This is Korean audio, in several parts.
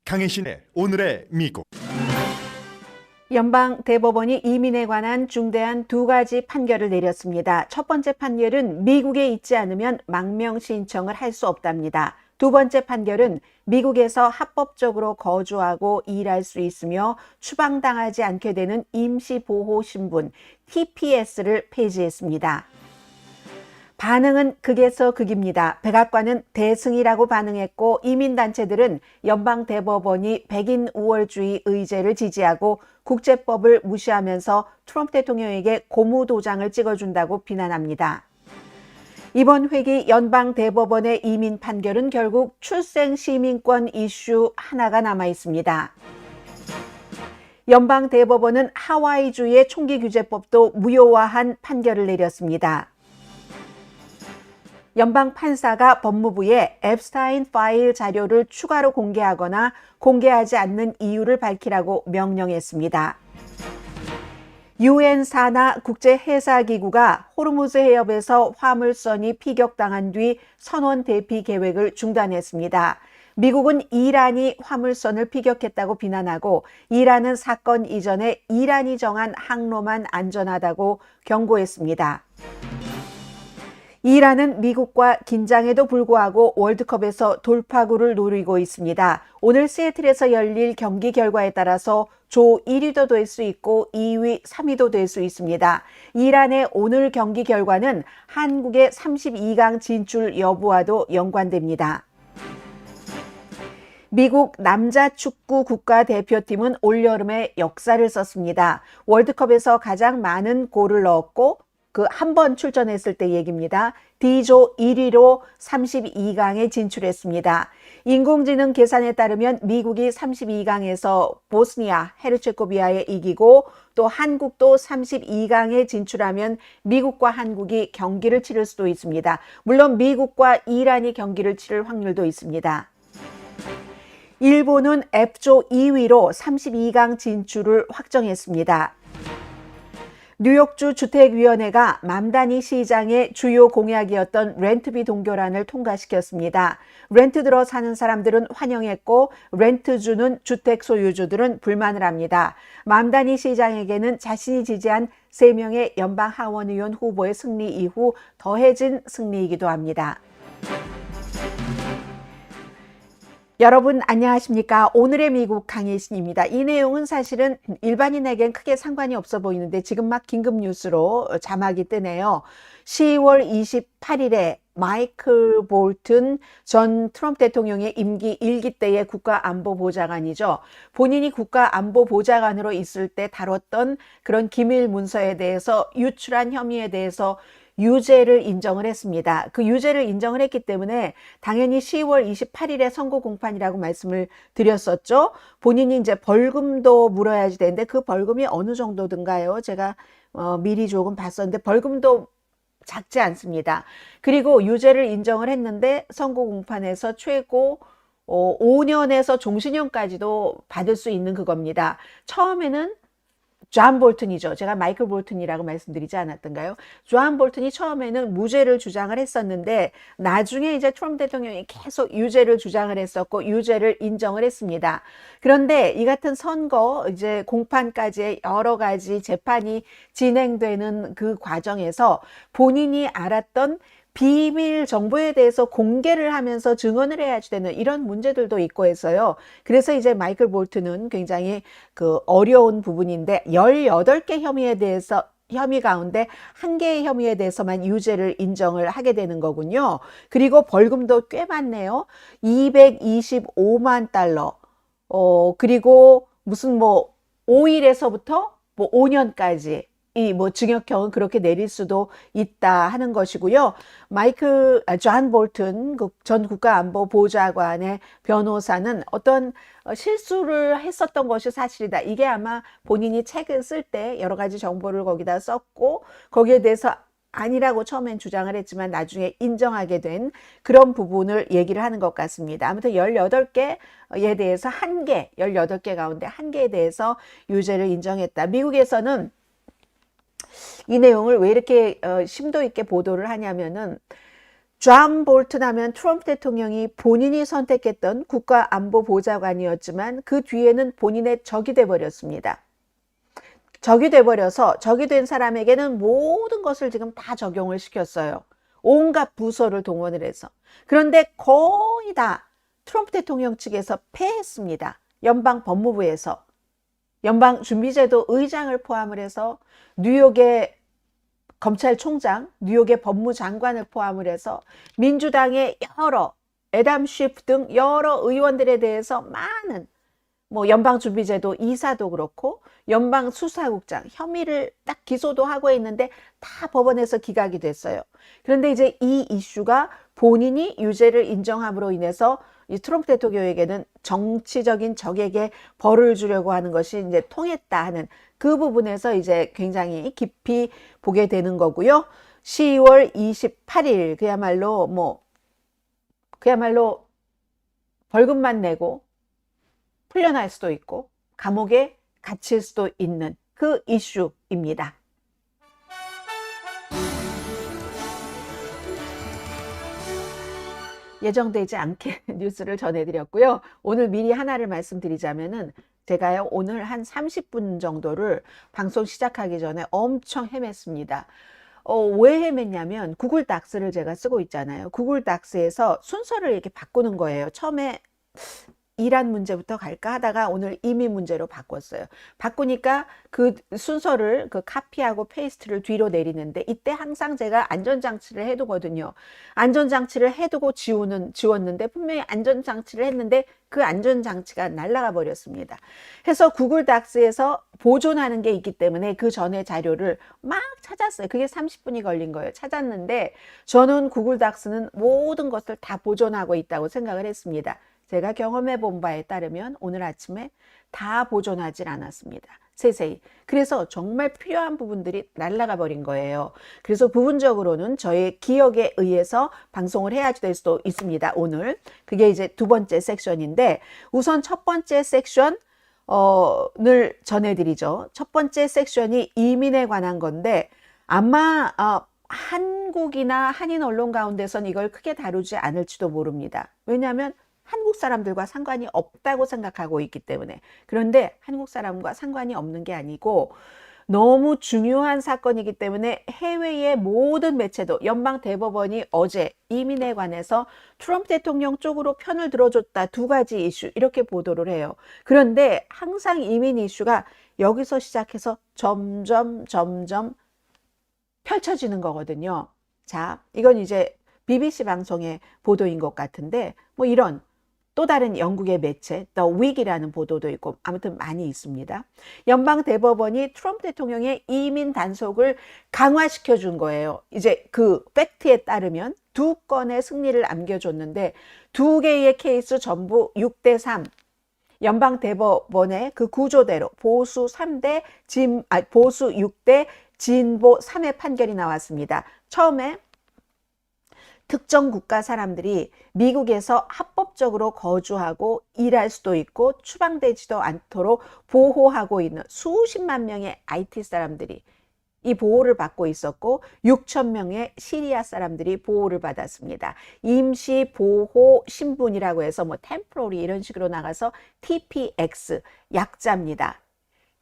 강혜신의 오늘의 미국. 연방 대법원이 이민에 관한 중대한 두 가지 판결을 내렸습니다. 첫 번째 판결은 미국에 있지 않으면 망명 신청을 할 수 없답니다. 두 번째 판결은 미국에서 합법적으로 거주하고 일할 수 있으며 추방당하지 않게 되는 임시보호신분 TPS를 폐지했습니다. 반응은 극에서 극입니다. 백악관은 대승이라고 반응했고 이민단체들은 연방대법원이 백인 우월주의 의제를 지지하고 국제법을 무시하면서 트럼프 대통령에게 고무도장을 찍어준다고 비난합니다. 이번 회기 연방대법원의 이민 판결은 결국 출생시민권 이슈 하나가 남아있습니다. 연방대법원은 하와이주의 총기규제법도 무효화한 판결을 내렸습니다. 연방 판사가 법무부에 앱스타인 파일 자료를 추가로 공개하거나 공개하지 않는 이유를 밝히라고 명령했습니다. 유엔 산하 국제해사기구가 호르무즈 해협에서 화물선이 피격당한 뒤 선원 대피 계획을 중단했습니다. 미국은 이란이 화물선을 피격했다고 비난하고 이란은 사건 이전에 이란이 정한 항로만 안전하다고 경고했습니다. 이란은 미국과 긴장에도 불구하고 월드컵에서 돌파구를 노리고 있습니다. 오늘 시애틀에서 열릴 경기 결과에 따라서 조 1위도 될 수 있고 2위, 3위도 될 수 있습니다. 이란의 오늘 경기 결과는 한국의 32강 진출 여부와도 연관됩니다. 미국 남자 축구 국가대표팀은 올여름에 역사를 썼습니다. 월드컵에서 가장 많은 골을 넣었고 한 번 출전했을 때 얘기입니다. D조 1위로 32강에 진출했습니다. 인공지능 계산에 따르면 미국이 32강에서 보스니아, 헤르체고비아에 이기고 또 한국도 32강에 진출하면 미국과 한국이 경기를 치를 수도 있습니다. 물론 미국과 이란이 경기를 치를 확률도 있습니다. 일본은 F조 2위로 32강 진출을 확정했습니다. 뉴욕주 주택위원회가 맘다니 시장의 주요 공약이었던 렌트비 동결안을 통과시켰습니다. 렌트 들어 사는 사람들은 환영했고 렌트주는 주택 소유주들은 불만을 합니다. 맘다니 시장에게는 자신이 지지한 3명의 연방 하원의원 후보의 승리 이후 더해진 승리이기도 합니다. 여러분 안녕하십니까? 오늘의 미국 강혜신입니다. 이 내용은 사실은 일반인에겐 크게 상관이 없어 보이는데 지금 막 긴급 뉴스로 자막이 뜨네요. 10월 28일에 마이클 볼튼 전 트럼프 대통령의 임기 1기 때의 국가안보보좌관이죠. 본인이 국가안보보좌관으로 있을 때 다뤘던 그런 기밀 문서에 대해서 유출한 혐의에 대해서 유죄를 인정을 했습니다. 그 유죄를 인정을 했기 때문에 당연히 10월 28일에 선고 공판이라고 말씀을 드렸었죠. 본인이 이제 벌금도 물어야지 되는데 그 벌금이 어느 정도든가요? 제가 미리 조금 봤었는데 벌금도 작지 않습니다. 그리고 유죄를 인정을 했는데 선고 공판에서 최고 5년에서 종신형까지도 받을 수 있는 그겁니다. 처음에는 존 볼튼이죠. 제가 마이클 볼튼이라고 말씀드리지 않았던가요? 존 볼튼이 처음에는 무죄를 주장을 했었는데 나중에 이제 트럼프 대통령이 계속 유죄를 주장을 했었고 유죄를 인정을 했습니다. 그런데 이 같은 선거 이제 공판까지의 여러 가지 재판이 진행되는 그 과정에서 본인이 알았던 비밀 정보에 대해서 공개를 하면서 증언을 해야지 되는 이런 문제들도 있고 해서요. 그래서 이제 마이클 볼튼은 굉장히 어려운 부분인데 18개 혐의 가운데 1개의 혐의에 대해서만 유죄를 인정을 하게 되는 거군요. 그리고 벌금도 꽤 많네요. 225만 달러. 그리고 무슨 5일에서부터 5년까지 이 징역형은 그렇게 내릴 수도 있다 하는 것이고요. 존 볼튼 전 국가안보보좌관의 변호사는 어떤 실수를 했었던 것이 사실이다. 이게 아마 본인이 책을 쓸 때 여러 가지 정보를 거기다 썼고 거기에 대해서 아니라고 처음엔 주장을 했지만 나중에 인정하게 된 그런 부분을 얘기를 하는 것 같습니다. 아무튼 18개에 대해서 18개 가운데 1개에 대해서 유죄를 인정했다. 미국에서는 이 내용을 왜 이렇게 심도 있게 보도를 하냐면은 존 볼튼 하면 트럼프 대통령이 본인이 선택했던 국가안보보좌관이었지만 그 뒤에는 본인의 적이 돼버렸습니다. 적이 돼버려서 적이 된 사람에게는 모든 것을 지금 다 적용을 시켰어요. 온갖 부서를 동원을 해서. 그런데 거의 다 트럼프 대통령 측에서 패했습니다. 연방 법무부에서. 연방준비제도 의장을 포함을 해서 뉴욕의 검찰총장, 뉴욕의 법무장관을 포함을 해서 민주당의 여러 애담 쉬프 등 여러 의원들에 대해서 많은 연방준비제도 이사도 그렇고 연방수사국장 혐의를 딱 기소도 하고 있는데 다 법원에서 기각이 됐어요. 그런데 이제 이 이슈가 본인이 유죄를 인정함으로 인해서 이 트럼프 대통령에게는 정치적인 적에게 벌을 주려고 하는 것이 이제 통했다 하는 그 부분에서 이제 굉장히 깊이 보게 되는 거고요. 10월 28일 그야말로 벌금만 내고 풀려날 수도 있고 감옥에 갇힐 수도 있는 그 이슈입니다. 예정되지 않게 뉴스를 전해드렸고요. 오늘 미리 하나를 말씀드리자면은 제가요 오늘 한 30분 정도를 방송 시작하기 전에 엄청 헤맸습니다. 왜 헤맸냐면 구글 닥스를 제가 쓰고 있잖아요. 구글 닥스에서 순서를 이렇게 바꾸는 거예요. 처음에 이란 문제부터 갈까 하다가 오늘 이민 문제로 바꿨어요. 바꾸니까 그 순서를 카피하고 페이스트를 뒤로 내리는데 이때 항상 제가 안전장치를 해두거든요. 안전장치를 해두고 지웠는데 분명히 안전장치를 했는데 그 안전장치가 날아가 버렸습니다. 해서 구글 닥스에서 보존하는 게 있기 때문에 그 전에 자료를 막 찾았어요. 그게 30분이 걸린 거예요. 찾았는데 저는 구글 닥스는 모든 것을 다 보존하고 있다고 생각을 했습니다. 제가 경험해 본 바에 따르면 오늘 아침에 다 보존하질 않았습니다. 세세히. 그래서 정말 필요한 부분들이 날아가 버린 거예요. 그래서 부분적으로는 저의 기억에 의해서 방송을 해야 될 수도 있습니다. 오늘. 그게 이제 두 번째 섹션인데 우선 첫 번째 섹션을 전해드리죠. 첫 번째 섹션이 이민에 관한 건데 아마 한국이나 한인 언론 가운데선 이걸 크게 다루지 않을지도 모릅니다. 왜냐하면 한국 사람들과 상관이 없다고 생각하고 있기 때문에. 그런데 한국 사람과 상관이 없는 게 아니고 너무 중요한 사건이기 때문에 해외의 모든 매체도 연방대법원이 어제 이민에 관해서 트럼프 대통령 쪽으로 편을 들어줬다. 두 가지 이슈 이렇게 보도를 해요. 그런데 항상 이민 이슈가 여기서 시작해서 점점 펼쳐지는 거거든요. 자, 이건 이제 BBC 방송의 보도인 것 같은데 이런 또 다른 영국의 매체 The Week이라는 보도도 있고 아무튼 많이 있습니다. 연방대법원이 트럼프 대통령의 이민 단속을 강화시켜 준 거예요. 이제 그 팩트에 따르면 두 건의 승리를 안겨줬는데 두 개의 케이스 전부 6대3 연방대법원의 그 구조대로 보수 6대 진보 3의 판결이 나왔습니다. 처음에 특정 국가 사람들이 미국에서 합법적으로 거주하고 일할 수도 있고 추방되지도 않도록 보호하고 있는 수십만 명의 IT 사람들이 이 보호를 받고 있었고 6천 명의 시리아 사람들이 보호를 받았습니다. 임시 보호 신분이라고 해서 temporary 이런 식으로 나가서 TPX 약자입니다.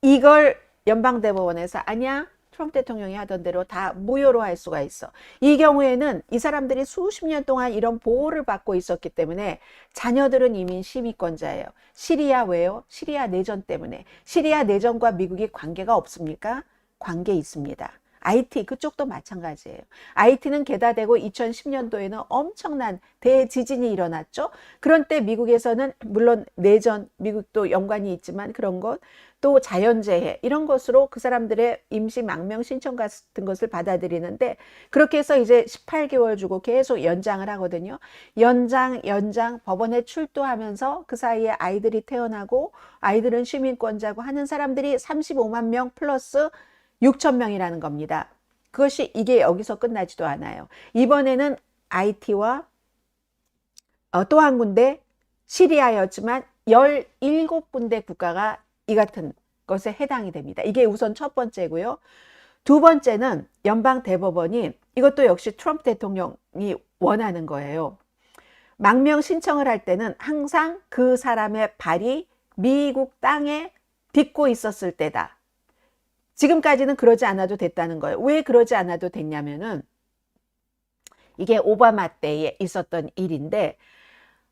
이걸 연방대법원에서 아니야. 트럼프 대통령이 하던 대로 다 무효로 할 수가 있어. 이 경우에는 이 사람들이 수십 년 동안 이런 보호를 받고 있었기 때문에 자녀들은 이민 시민권자예요. 시리아 왜요? 시리아 내전 때문에. 시리아 내전과 미국이 관계가 없습니까? 관계 있습니다. IT 그쪽도 마찬가지예요. IT는 개다되고 2010년도에는 엄청난 대지진이 일어났죠. 그런 때 미국에서는 물론 내전, 미국도 연관이 있지만 그런 것 또 자연재해 이런 것으로 그 사람들의 임시 망명 신청 같은 것을 받아들이는데 그렇게 해서 이제 18개월 주고 계속 연장을 하거든요. 연장 법원에 출두하면서 그 사이에 아이들이 태어나고 아이들은 시민권자고 하는 사람들이 35만 명 플러스 6천 명이라는 겁니다. 이게 여기서 끝나지도 않아요. 이번에는 IT와 또 한 군데 시리아였지만 17군데 국가가 이 같은 것에 해당이 됩니다. 이게 우선 첫 번째고요. 두 번째는 연방대법원이 이것도 역시 트럼프 대통령이 원하는 거예요. 망명 신청을 할 때는 항상 그 사람의 발이 미국 땅에 딛고 있었을 때다. 지금까지는 그러지 않아도 됐다는 거예요. 왜 그러지 않아도 됐냐면은 이게 오바마 때에 있었던 일인데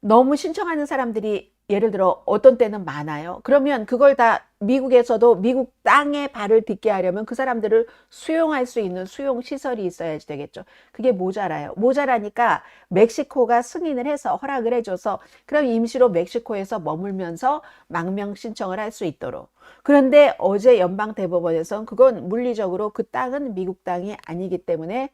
너무 신청하는 사람들이 예를 들어 어떤 때는 많아요. 그러면 그걸 다 미국에서도 미국 땅에 발을 딛게 하려면 그 사람들을 수용할 수 있는 수용 시설이 있어야지 되겠죠. 그게 모자라요. 모자라니까 멕시코가 승인을 해서 허락을 해줘서 그럼 임시로 멕시코에서 머물면서 망명 신청을 할 수 있도록. 그런데 어제 연방대법원에서는 그건 물리적으로 그 땅은 미국 땅이 아니기 때문에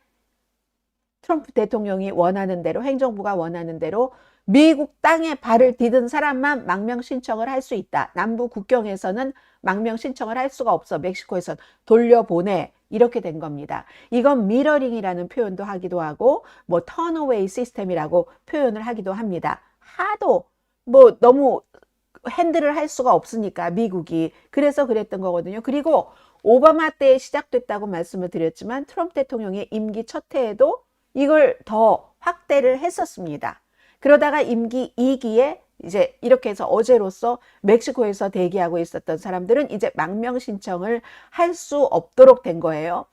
트럼프 대통령이 원하는 대로 행정부가 원하는 대로 미국 땅에 발을 디딘 사람만 망명 신청을 할 수 있다. 남부 국경에서는 망명 신청을 할 수가 없어. 멕시코에서는 돌려보내. 이렇게 된 겁니다. 이건 미러링이라는 표현도 하기도 하고 뭐 턴어웨이 시스템이라고 표현을 하기도 합니다. 하도 뭐 너무 핸들을 할 수가 없으니까 미국이 그래서 그랬던 거거든요. 그리고 오바마 때 시작됐다고 말씀을 드렸지만 트럼프 대통령의 임기 첫 해에도 이걸 더 확대를 했었습니다. 그러다가 임기 2기에 이제 이렇게 해서 어제로서 멕시코에서 대기하고 있었던 사람들은 이제 망명 신청을 할 수 없도록 된 거예요.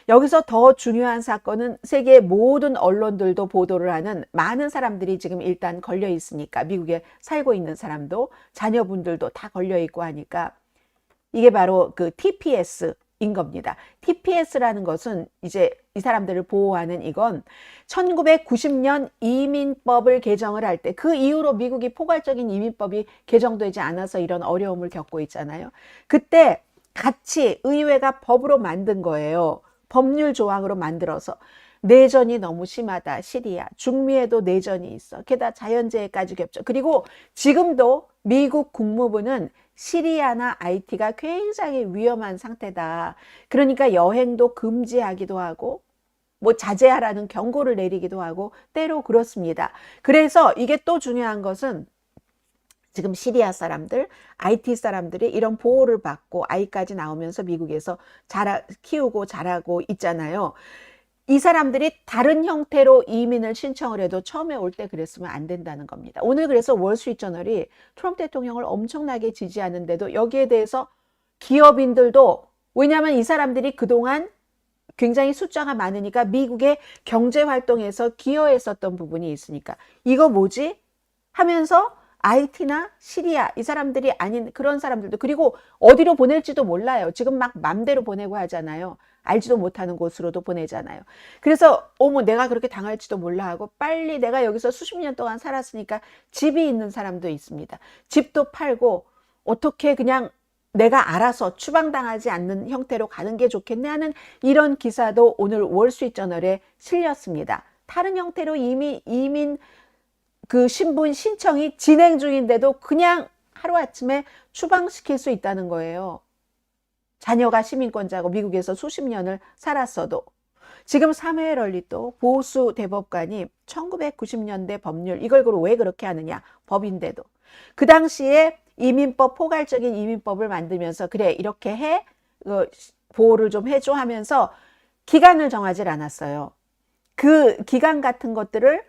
여기서 더 중요한 사건은 세계 모든 언론들도 보도를 하는 많은 사람들이 지금 일단 걸려 있으니까 미국에 살고 있는 사람도 자녀분들도 다 걸려 있고 하니까 이게 바로 그 TPS인 겁니다. TPS라는 것은 이제 이 사람들을 보호하는 이건 1990년 이민법을 개정을 할 때 그 이후로 미국이 포괄적인 이민법이 개정되지 않아서 이런 어려움을 겪고 있잖아요. 그때 같이 의회가 법으로 만든 거예요. 법률 조항으로 만들어서 내전이 너무 심하다. 시리아, 중미에도 내전이 있어. 게다가 자연재해까지 겹쳐. 그리고 지금도 미국 국무부는 시리아나 IT가 굉장히 위험한 상태다. 그러니까 여행도 금지하기도 하고 뭐 자제하라는 경고를 내리기도 하고 때로 그렇습니다. 그래서 이게 또 중요한 것은 지금 시리아 사람들, IT 사람들이 이런 보호를 받고 아이까지 나오면서 미국에서 키우고 자라고 있잖아요. 이 사람들이 다른 형태로 이민을 신청을 해도 처음에 올 때 그랬으면 안 된다는 겁니다. 오늘 그래서 월스트리트저널이 트럼프 대통령을 엄청나게 지지하는데도 여기에 대해서 기업인들도 왜냐하면 이 사람들이 그동안 굉장히 숫자가 많으니까 미국의 경제활동에서 기여했었던 부분이 있으니까 이거 뭐지? 하면서 IT나 시리아 이 사람들이 아닌 그런 사람들도 그리고 어디로 보낼지도 몰라요. 지금 막 맘대로 보내고 하잖아요. 알지도 못하는 곳으로도 보내잖아요. 그래서 어머 내가 그렇게 당할지도 몰라 하고 빨리 내가 여기서 수십 년 동안 살았으니까 집이 있는 사람도 있습니다. 집도 팔고 어떻게 그냥 내가 알아서 추방당하지 않는 형태로 가는 게 좋겠네 하는 이런 기사도 오늘 월스트리트저널에 실렸습니다. 다른 형태로 이민 그 신분 신청이 진행 중인데도 그냥 하루아침에 추방시킬 수 있다는 거예요. 자녀가 시민권자고 미국에서 수십 년을 살았어도. 지금 사무엘 얼리또 보수 대법관이 1990년대 법률 이걸 왜 그렇게 하느냐 법인데도 그 당시에 이민법 포괄적인 이민법을 만들면서 그래 이렇게 해 보호를 좀 해줘 하면서 기간을 정하질 않았어요. 그 기간 같은 것들을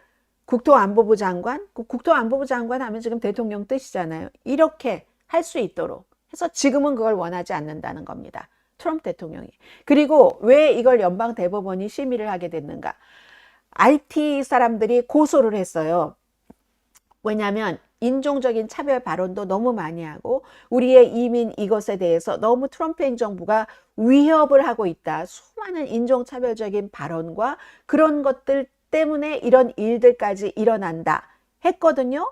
국토안보부 장관, 국토안보부 장관 하면 지금 대통령 뜻이잖아요. 이렇게 할 수 있도록 해서 지금은 그걸 원하지 않는다는 겁니다. 트럼프 대통령이. 그리고 왜 이걸 연방대법원이 심의를 하게 됐는가? IT 사람들이 고소를 했어요. 왜냐하면 인종적인 차별 발언도 너무 많이 하고 우리의 이민 이것에 대해서 너무 트럼프 행정부가 위협을 하고 있다. 수많은 인종차별적인 발언과 그런 것들 때문에 이런 일들까지 일어난다 했거든요.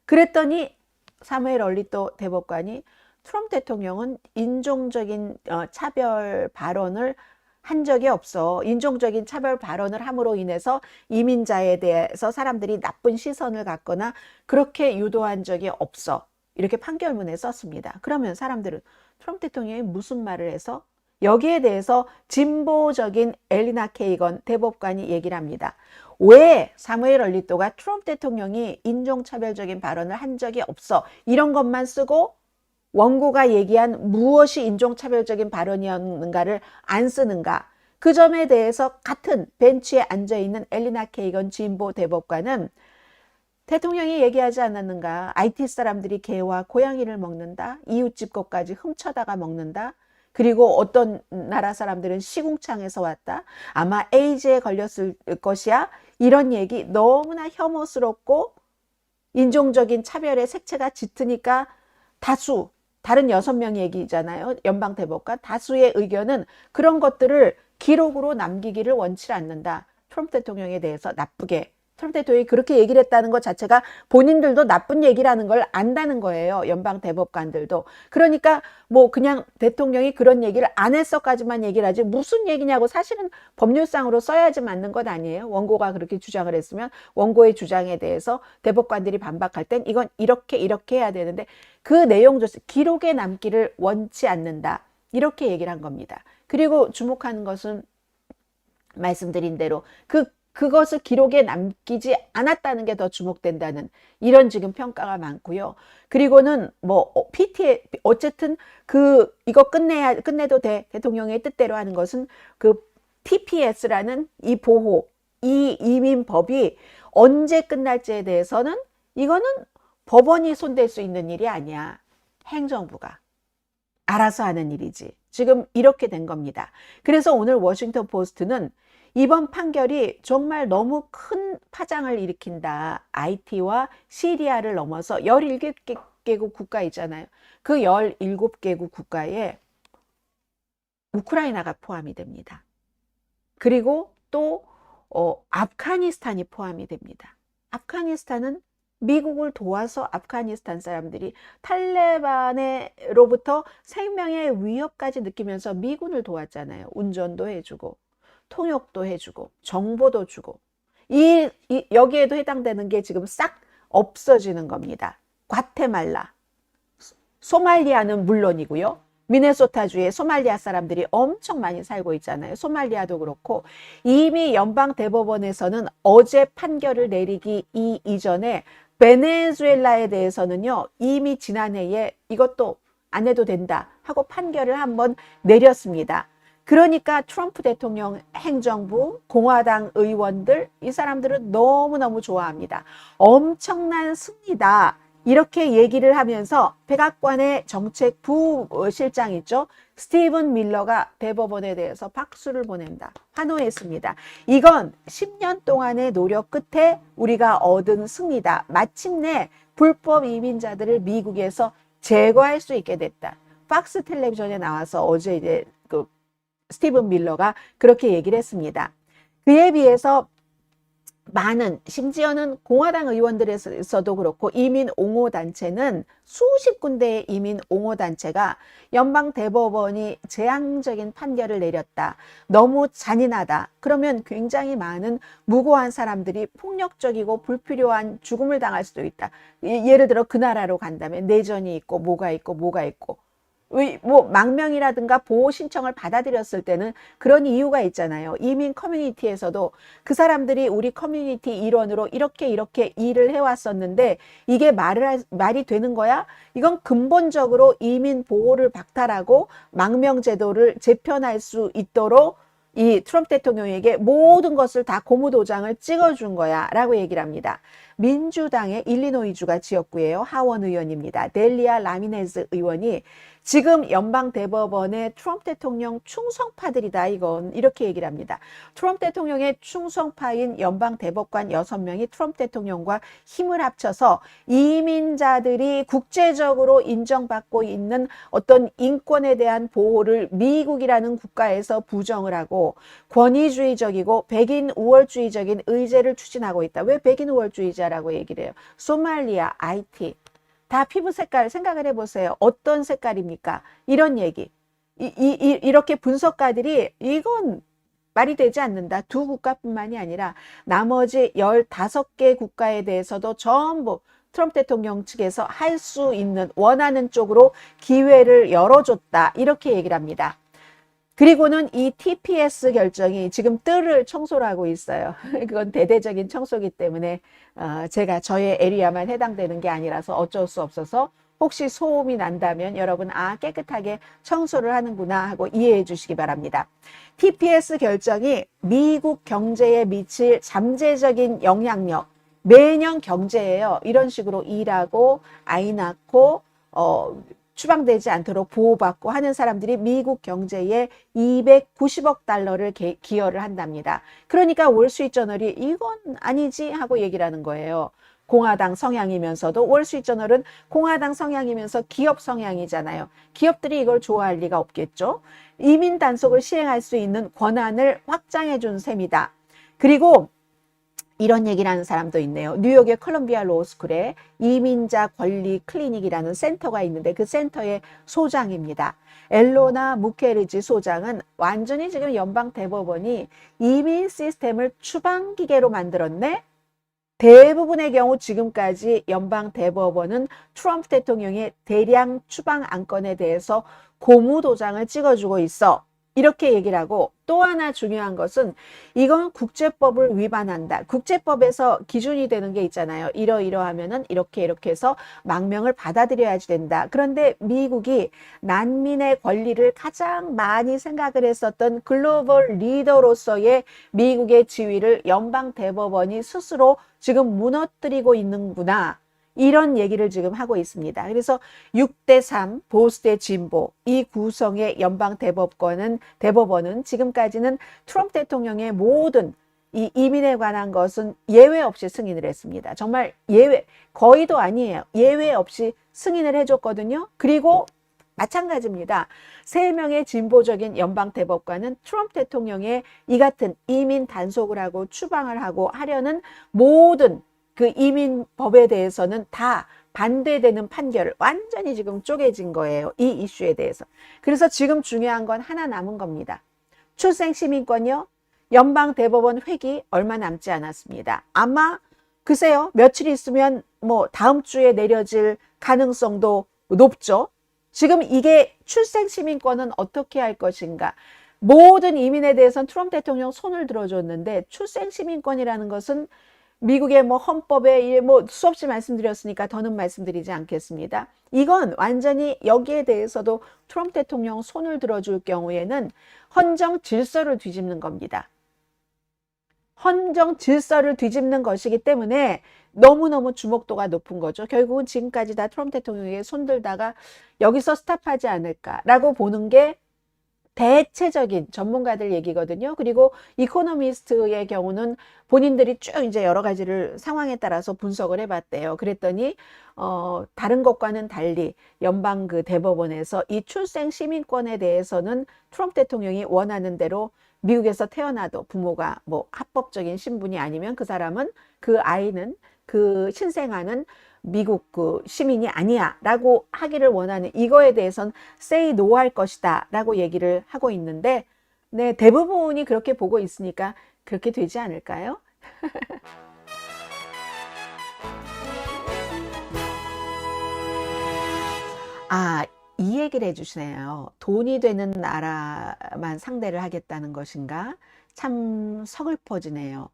그랬더니 사무엘 얼리또 대법관이 트럼프 대통령은 인종적인 차별 발언을 한 적이 없어. 인종적인 차별 발언을 함으로 인해서 이민자에 대해서 사람들이 나쁜 시선을 갖거나 그렇게 유도한 적이 없어. 이렇게 판결문에 썼습니다. 그러면 사람들은 트럼프 대통령이 무슨 말을 해서 여기에 대해서 진보적인 엘리나 케이건 대법관이 얘기를 합니다. 왜 사무엘 얼리또가 트럼프 대통령이 인종차별적인 발언을 한 적이 없어. 이런 것만 쓰고 원고가 얘기한 무엇이 인종차별적인 발언이었는가를 안 쓰는가. 그 점에 대해서 같은 벤치에 앉아있는 엘리나 케이건 진보 대법관은 대통령이 얘기하지 않았는가. IT 사람들이 개와 고양이를 먹는다. 이웃집 것까지 훔쳐다가 먹는다. 그리고 어떤 나라 사람들은 시궁창에서 왔다. 아마 에이즈에 걸렸을 것이야. 이런 얘기 너무나 혐오스럽고 인종적인 차별의 색채가 짙으니까 다수, 다른 6명 얘기잖아요. 연방대법관 다수의 의견은 그런 것들을 기록으로 남기기를 원치 않는다. 트럼프 대통령에 대해서 나쁘게. 트럼프 대통령이 그렇게 얘기를 했다는 것 자체가 본인들도 나쁜 얘기라는 걸 안다는 거예요. 연방 대법관들도. 그러니까 뭐 그냥 대통령이 그런 얘기를 안 했어까지만 얘기를 하지 무슨 얘기냐고 사실은 법률상으로 써야지 맞는 것 아니에요. 원고가 그렇게 주장을 했으면 원고의 주장에 대해서 대법관들이 반박할 땐 이건 이렇게 해야 되는데 그 내용조차 기록에 남기를 원치 않는다. 이렇게 얘기를 한 겁니다. 그리고 주목하는 것은 말씀드린 대로 그것을 기록에 남기지 않았다는 게 더 주목된다는 이런 지금 평가가 많고요. 그리고는 뭐 PTA 어쨌든 이거 끝내도 돼. 대통령의 뜻대로 하는 것은 그 TPS라는 이 보호, 이 이민법이 언제 끝날지에 대해서는 이거는 법원이 손댈 수 있는 일이 아니야. 행정부가 알아서 하는 일이지. 지금 이렇게 된 겁니다. 그래서 오늘 워싱턴 포스트는 이번 판결이 정말 너무 큰 파장을 일으킨다. IT와 시리아를 넘어서 17개국 국가 있잖아요. 그 17개국 국가에 우크라이나가 포함이 됩니다. 그리고 또 아프가니스탄이 포함이 됩니다. 아프가니스탄은 미국을 도와서 아프가니스탄 사람들이 탈레반으로부터 생명의 위협까지 느끼면서 미군을 도왔잖아요. 운전도 해주고 통역도 해주고 정보도 주고 여기에도 해당되는 게 지금 싹 없어지는 겁니다. 과테말라, 소말리아는 물론이고요. 미네소타주에 소말리아 사람들이 엄청 많이 살고 있잖아요. 소말리아도 그렇고 이미 연방대법원에서는 어제 판결을 내리기 이전에 베네수엘라에 대해서는요. 이미 지난해에 이것도 안 해도 된다 하고 판결을 한번 내렸습니다. 그러니까 트럼프 대통령 행정부, 공화당 의원들 이 사람들은 너무너무 좋아합니다. 엄청난 승리다. 이렇게 얘기를 하면서 백악관의 정책 부실장 있죠. 스티븐 밀러가 대법원에 대해서 박수를 보낸다. 환호했습니다. 이건 10년 동안의 노력 끝에 우리가 얻은 승리다. 마침내 불법 이민자들을 미국에서 제거할 수 있게 됐다. 팍스 텔레비전에 나와서 어제 이제 스티븐 밀러가 그렇게 얘기를 했습니다. 그에 비해서 많은 심지어는 공화당 의원들에서도 그렇고 이민 옹호 단체는 수십 군데의 이민 옹호 단체가 연방 대법원이 재앙적인 판결을 내렸다. 너무 잔인하다. 그러면 굉장히 많은 무고한 사람들이 폭력적이고 불필요한 죽음을 당할 수도 있다. 예를 들어 그 나라로 간다면 내전이 있고 뭐가 있고 뭐 망명이라든가 보호 신청을 받아들였을 때는 그런 이유가 있잖아요. 이민 커뮤니티에서도 그 사람들이 우리 커뮤니티 일원으로 이렇게 일을 해왔었는데 이게 말이 되는 거야? 이건 근본적으로 이민 보호를 박탈하고 망명 제도를 재편할 수 있도록 이 트럼프 대통령에게 모든 것을 다 고무도장을 찍어준 거야 라고 얘기를 합니다. 민주당의 일리노이주가 지역구예요. 하원 의원입니다. 델리아 라미네즈 의원이 지금 연방대법원의 트럼프 대통령 충성파들이다. 이건 이렇게 얘기를 합니다. 트럼프 대통령의 충성파인 연방대법관 6명이 트럼프 대통령과 힘을 합쳐서 이민자들이 국제적으로 인정받고 있는 어떤 인권에 대한 보호를 미국이라는 국가에서 부정을 하고 권위주의적이고 백인 우월주의적인 의제를 추진하고 있다. 왜 백인 우월주의자라고 얘기를 해요? 소말리아, IT 다 피부 색깔 생각을 해보세요. 어떤 색깔입니까? 이런 얘기. 이렇게 분석가들이 이건 말이 되지 않는다. 두 국가뿐만이 아니라 나머지 15개 국가에 대해서도 전부 트럼프 대통령 측에서 할 수 있는 원하는 쪽으로 기회를 열어줬다. 이렇게 얘기를 합니다. 그리고는 이 TPS 결정이 지금 뜰을 청소를 하고 있어요. 그건 대대적인 청소기 때문에 제가 저의 에리아만 해당되는 게 아니라서 어쩔 수 없어서 혹시 소음이 난다면 여러분 깨끗하게 청소를 하는구나 하고 이해해 주시기 바랍니다. TPS 결정이 미국 경제에 미칠 잠재적인 영향력, 매년 경제예요. 이런 식으로 일하고 아이 낳고 추방되지 않도록 보호받고 하는 사람들이 미국 경제에 290억 달러를 기여를 한답니다. 그러니까 월스트리트저널이 이건 아니지 하고 얘기를 하는 거예요. 공화당 성향이면서도 월스트리트저널은 공화당 성향이면서 기업 성향이잖아요. 기업들이 이걸 좋아할 리가 없겠죠. 이민 단속을 시행할 수 있는 권한을 확장해 준 셈이다. 그리고 이런 얘기를 하는 사람도 있네요. 뉴욕의 컬럼비아 로스쿨에 이민자 권리 클리닉이라는 센터가 있는데 그 센터의 소장입니다. 엘로나 무케르지 소장은 완전히 지금 연방 대법원이 이민 시스템을 추방 기계로 만들었네. 대부분의 경우 지금까지 연방 대법원은 트럼프 대통령의 대량 추방 안건에 대해서 고무도장을 찍어주고 있어. 이렇게 얘기를 하고 또 하나 중요한 것은 이건 국제법을 위반한다. 국제법에서 기준이 되는 게 있잖아요. 이러하면은 이렇게 해서 망명을 받아들여야지 된다. 그런데 미국이 난민의 권리를 가장 많이 생각을 했었던 글로벌 리더로서의 미국의 지위를 연방 대법원이 스스로 지금 무너뜨리고 있는구나. 이런 얘기를 지금 하고 있습니다. 그래서 6대3 보수 대 진보 이 구성의 연방 대법원은 지금까지는 트럼프 대통령의 모든 이 이민에 관한 것은 예외 없이 승인을 했습니다. 정말 거의도 아니에요. 예외 없이 승인을 해줬거든요. 그리고 마찬가지입니다. 3명의 진보적인 연방 대법관은 트럼프 대통령의 이 같은 이민 단속을 하고 추방을 하고 하려는 모든 그 이민법에 대해서는 다 반대되는 판결을 완전히 지금 쪼개진 거예요. 이 이슈에 대해서. 그래서 지금 중요한 건 하나 남은 겁니다. 출생시민권이요. 연방대법원 회기 얼마 남지 않았습니다. 아마 글쎄요. 며칠 있으면 뭐 다음 주에 내려질 가능성도 높죠. 지금 이게 출생시민권은 어떻게 할 것인가. 모든 이민에 대해서는 트럼프 대통령 손을 들어줬는데 출생시민권이라는 것은 미국의 뭐 헌법에 뭐 수없이 말씀드렸으니까 더는 말씀드리지 않겠습니다. 이건 완전히 여기에 대해서도 트럼프 대통령 손을 들어줄 경우에는 헌정 질서를 뒤집는 겁니다. 헌정 질서를 뒤집는 것이기 때문에 너무너무 주목도가 높은 거죠. 결국은 지금까지 다 트럼프 대통령에게 손들다가 여기서 스탑하지 않을까라고 보는 게 대체적인 전문가들 얘기거든요. 그리고 이코노미스트의 경우는 본인들이 쭉 이제 여러 가지를 상황에 따라서 분석을 해봤대요. 그랬더니 다른 것과는 달리 연방 그 대법원에서 이 출생 시민권에 대해서는 트럼프 대통령이 원하는 대로 미국에서 태어나도 부모가 뭐 합법적인 신분이 아니면 그 사람은 그 아이는 그 신생아는 미국 그 시민이 아니야 라고 하기를 원하는 이거에 대해서는 say no 할 것이다 라고 얘기를 하고 있는데 네, 대부분이 그렇게 보고 있으니까 그렇게 되지 않을까요? 이 얘기를 해주시네요. 돈이 되는 나라만 상대를 하겠다는 것인가? 참 서글퍼지네요.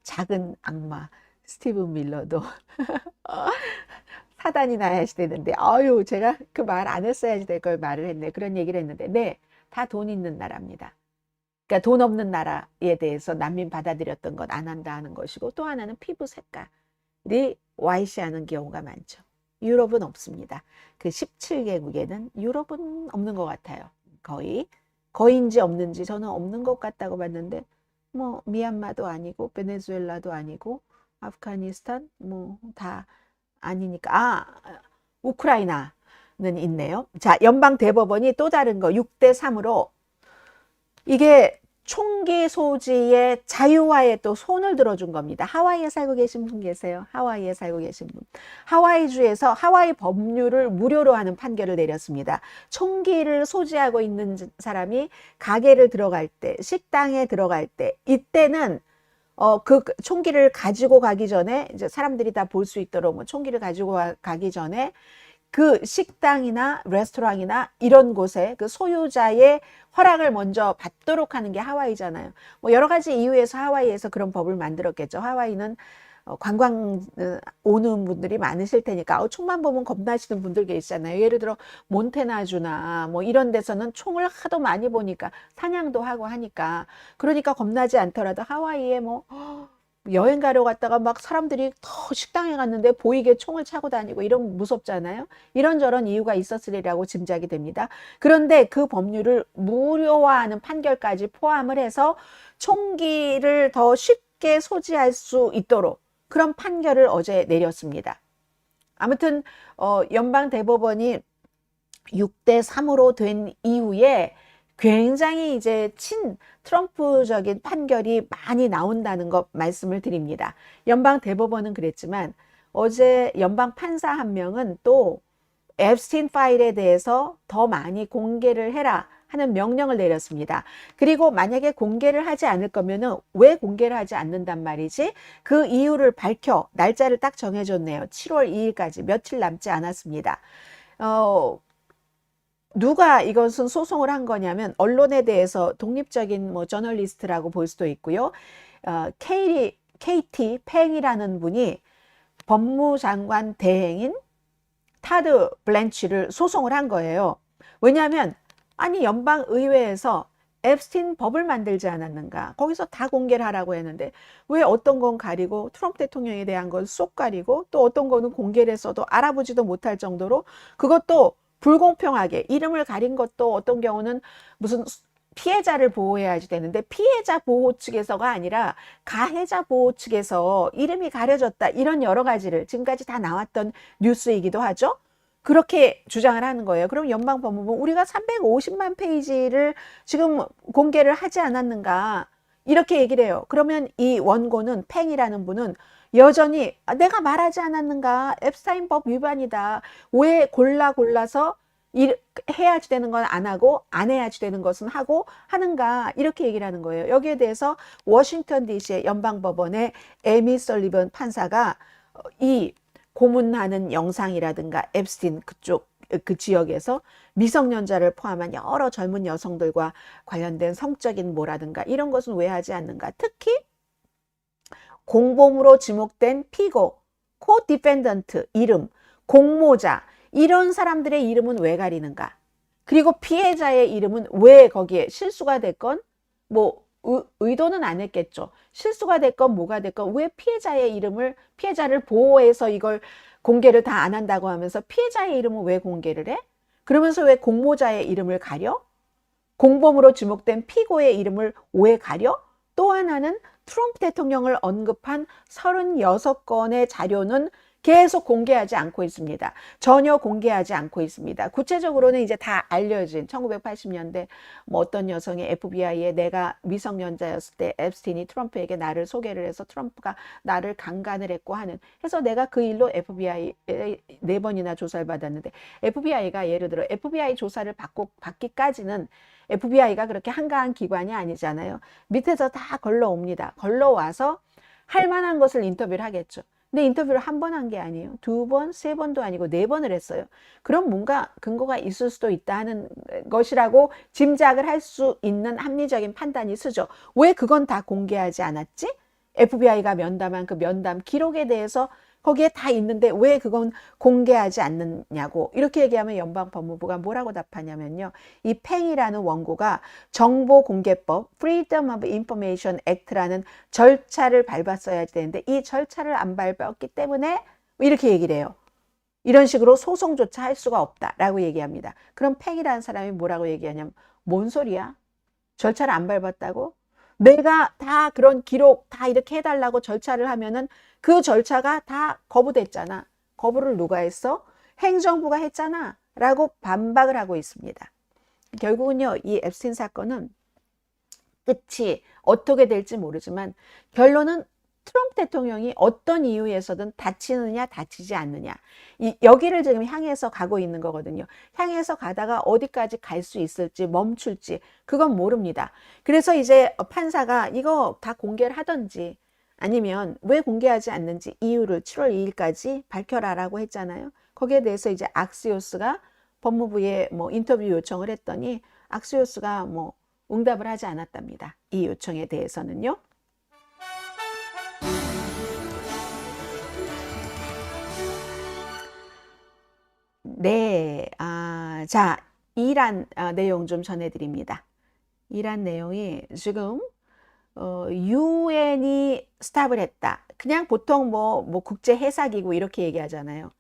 작은 악마 스티븐 밀러도 사단이 나야지 되는데 아유 제가 그 말 안 했어야지 될 걸 말을 했네. 그런 얘기를 했는데 네, 다 돈 있는 나라입니다. 그러니까 돈 없는 나라에 대해서 난민 받아들였던 것 안 한다 하는 것이고 또 하나는 피부 색깔이 와이시하는 경우가 많죠. 유럽은 없습니다. 그 17개국에는 유럽은 없는 것 같아요. 거의인지 없는지 저는 없는 것 같다고 봤는데 뭐 미얀마도 아니고 베네수엘라도 아니고 아프가니스탄 뭐 다 아니니까 우크라이나는 있네요. 자, 연방 대법원이 또 다른 거 6대3으로 이게 총기 소지의 자유화에 또 손을 들어준 겁니다. 하와이에 살고 계신 분 계세요? 하와이에 살고 계신 분. 하와이주에서 하와이 법률을 무료로 하는 판결을 내렸습니다. 총기를 소지하고 있는 사람이 가게를 들어갈 때, 식당에 들어갈 때, 이때는 그 총기를 가지고 가기 전에 이제 사람들이 다 볼 수 있도록 뭐 총기를 가지고 가기 전에 그 식당이나 레스토랑이나 이런 곳에 그 소유자의 허락을 먼저 받도록 하는 게 하와이잖아요. 뭐 여러 가지 이유에서 하와이에서 그런 법을 만들었겠죠. 하와이는 관광 오는 분들이 많으실 테니까 총만 보면 겁나시는 분들 계시잖아요. 예를 들어 몬테나주나 뭐 이런 데서는 총을 하도 많이 보니까 사냥도 하고 하니까 그러니까 겁나지 않더라도 하와이에 뭐 여행 가러 갔다가 막 사람들이 더 식당에 갔는데 보이게 총을 차고 다니고 이런 무섭잖아요. 이런저런 이유가 있었으리라고 짐작이 됩니다. 그런데 그 법률을 무료화하는 판결까지 포함을 해서 총기를 더 쉽게 소지할 수 있도록 그런 판결을 어제 내렸습니다. 아무튼 연방 대법원이 6대 3으로 된 이후에 굉장히 이제 친 트럼프적인 판결이 많이 나온다는 것 말씀을 드립니다. 연방 대법원은 그랬지만 어제 연방 판사 한 명은 또 앱스틴 파일에 대해서 더 많이 공개를 해라 하는 명령을 내렸습니다. 그리고 만약에 공개를 하지 않을 거면은 왜 공개를 하지 않는단 말이지? 그 이유를 밝혀 날짜를 딱 정해줬네요. 7월 2일까지 며칠 남지 않았습니다. 누가 이것은 소송을 한 거냐면 언론에 대해서 독립적인 뭐 저널리스트라고 볼 수도 있고요. KT 팽이라는 분이 법무장관 대행인 타드 블랜치를 소송을 한 거예요. 왜냐하면 아니 연방의회에서 앱스틴 법을 만들지 않았는가? 거기서 다 공개를 하라고 했는데 왜 어떤 건 가리고 트럼프 대통령에 대한 건 쏙 가리고 또 어떤 거는 공개를 했어도 알아보지도 못할 정도로 그것도 불공평하게 이름을 가린 것도 어떤 경우는 무슨 피해자를 보호해야지 되는데 피해자 보호 측에서가 아니라 가해자 보호 측에서 이름이 가려졌다 이런 여러 가지를 지금까지 다 나왔던 뉴스이기도 하죠. 그렇게 주장을 하는 거예요. 그럼 연방법무부 우리가 350만 페이지를 지금 공개를 하지 않았는가 이렇게 얘기를 해요. 그러면 이 원고는 팽이라는 분은 여전히 내가 말하지 않았는가 앱스타인 법 위반이다. 왜 골라서 해야지 되는 건 안 하고 안 해야지 되는 것은 하고 하는가 이렇게 얘기를 하는 거예요. 여기에 대해서 워싱턴 DC의 연방법원의 에미 설리번 판사가 이 고문하는 영상이라든가 앱스틴 그쪽 그 지역에서 미성년자를 포함한 여러 젊은 여성들과 관련된 성적인 뭐라든가 이런 것은 왜 하지 않는가. 특히 공범으로 지목된 피고, 코-디펜던트 이름, 공모자 이런 사람들의 이름은 왜 가리는가? 그리고 피해자의 이름은 왜 거기에 실수가 됐건 뭐 의도는 안 했겠죠. 실수가 됐건 뭐가 됐건 왜 피해자의 이름을 피해자를 보호해서 이걸 공개를 다 안 한다고 하면서 피해자의 이름은 왜 공개를 해? 그러면서 왜 공모자의 이름을 가려? 공범으로 지목된 피고의 이름을 왜 가려? 또 하나는 트럼프 대통령을 언급한 36건의 자료는 계속 공개하지 않고 있습니다. 전혀 공개하지 않고 있습니다. 구체적으로는 이제 다 알려진 1980년대 뭐 어떤 여성이 FBI에 내가 미성년자였을 때 앱스틴이 트럼프에게 나를 소개를 해서 트럼프가 나를 강간을 했고 하는 해서 내가 그 일로 FBI에 4번이나 조사를 받았는데 FBI가 예를 들어 FBI 조사를 받기까지는 FBI가 그렇게 한가한 기관이 아니잖아요. 밑에서 다 걸러옵니다. 걸러와서 할 만한 것을 인터뷰를 하겠죠. 근데 인터뷰를 한 번 한 게 아니에요. 2번, 3번도 아니고 4번을 했어요. 그럼 뭔가 근거가 있을 수도 있다는 것이라고 짐작을 할 수 있는 합리적인 판단이 서죠. 왜 그건 다 공개하지 않았지? FBI가 면담한 그 면담 기록에 대해서 거기에 다 있는데 왜 그건 공개하지 않느냐고 이렇게 얘기하면 연방법무부가 뭐라고 답하냐면요. 이 팽이라는 원고가 정보공개법 Freedom of Information Act라는 절차를 밟았어야 되는데 이 절차를 안 밟았기 때문에 이렇게 얘기를 해요. 이런 식으로 소송조차 할 수가 없다라고 얘기합니다. 그럼 팽이라는 사람이 뭐라고 얘기하냐면 뭔 소리야? 절차를 안 밟았다고? 내가 다 그런 기록 다 이렇게 해달라고 절차를 하면은 그 절차가 다 거부됐잖아. 거부를 누가 했어? 행정부가 했잖아. 라고 반박을 하고 있습니다. 결국은요, 이 앱스틴 사건은 끝이 어떻게 될지 모르지만 결론은 트럼프 대통령이 어떤 이유에서든 다치느냐 다치지 않느냐 여기를 지금 향해서 가고 있는 거거든요. 향해서 가다가 어디까지 갈 수 있을지 멈출지 그건 모릅니다. 그래서 이제 판사가 이거 다 공개를 하든지 아니면 왜 공개하지 않는지 이유를 7월 2일까지 밝혀라라고 했잖아요. 거기에 대해서 이제 악시오스가 법무부에 뭐 인터뷰 요청을 했더니 악시오스가 뭐 응답을 하지 않았답니다. 이 요청에 대해서는요. 네, 자, 이란 내용 좀 전해드립니다. 이란 내용이 지금 유엔이 스탑을 했다. 그냥 보통 뭐 국제해사기구 이렇게 얘기하잖아요.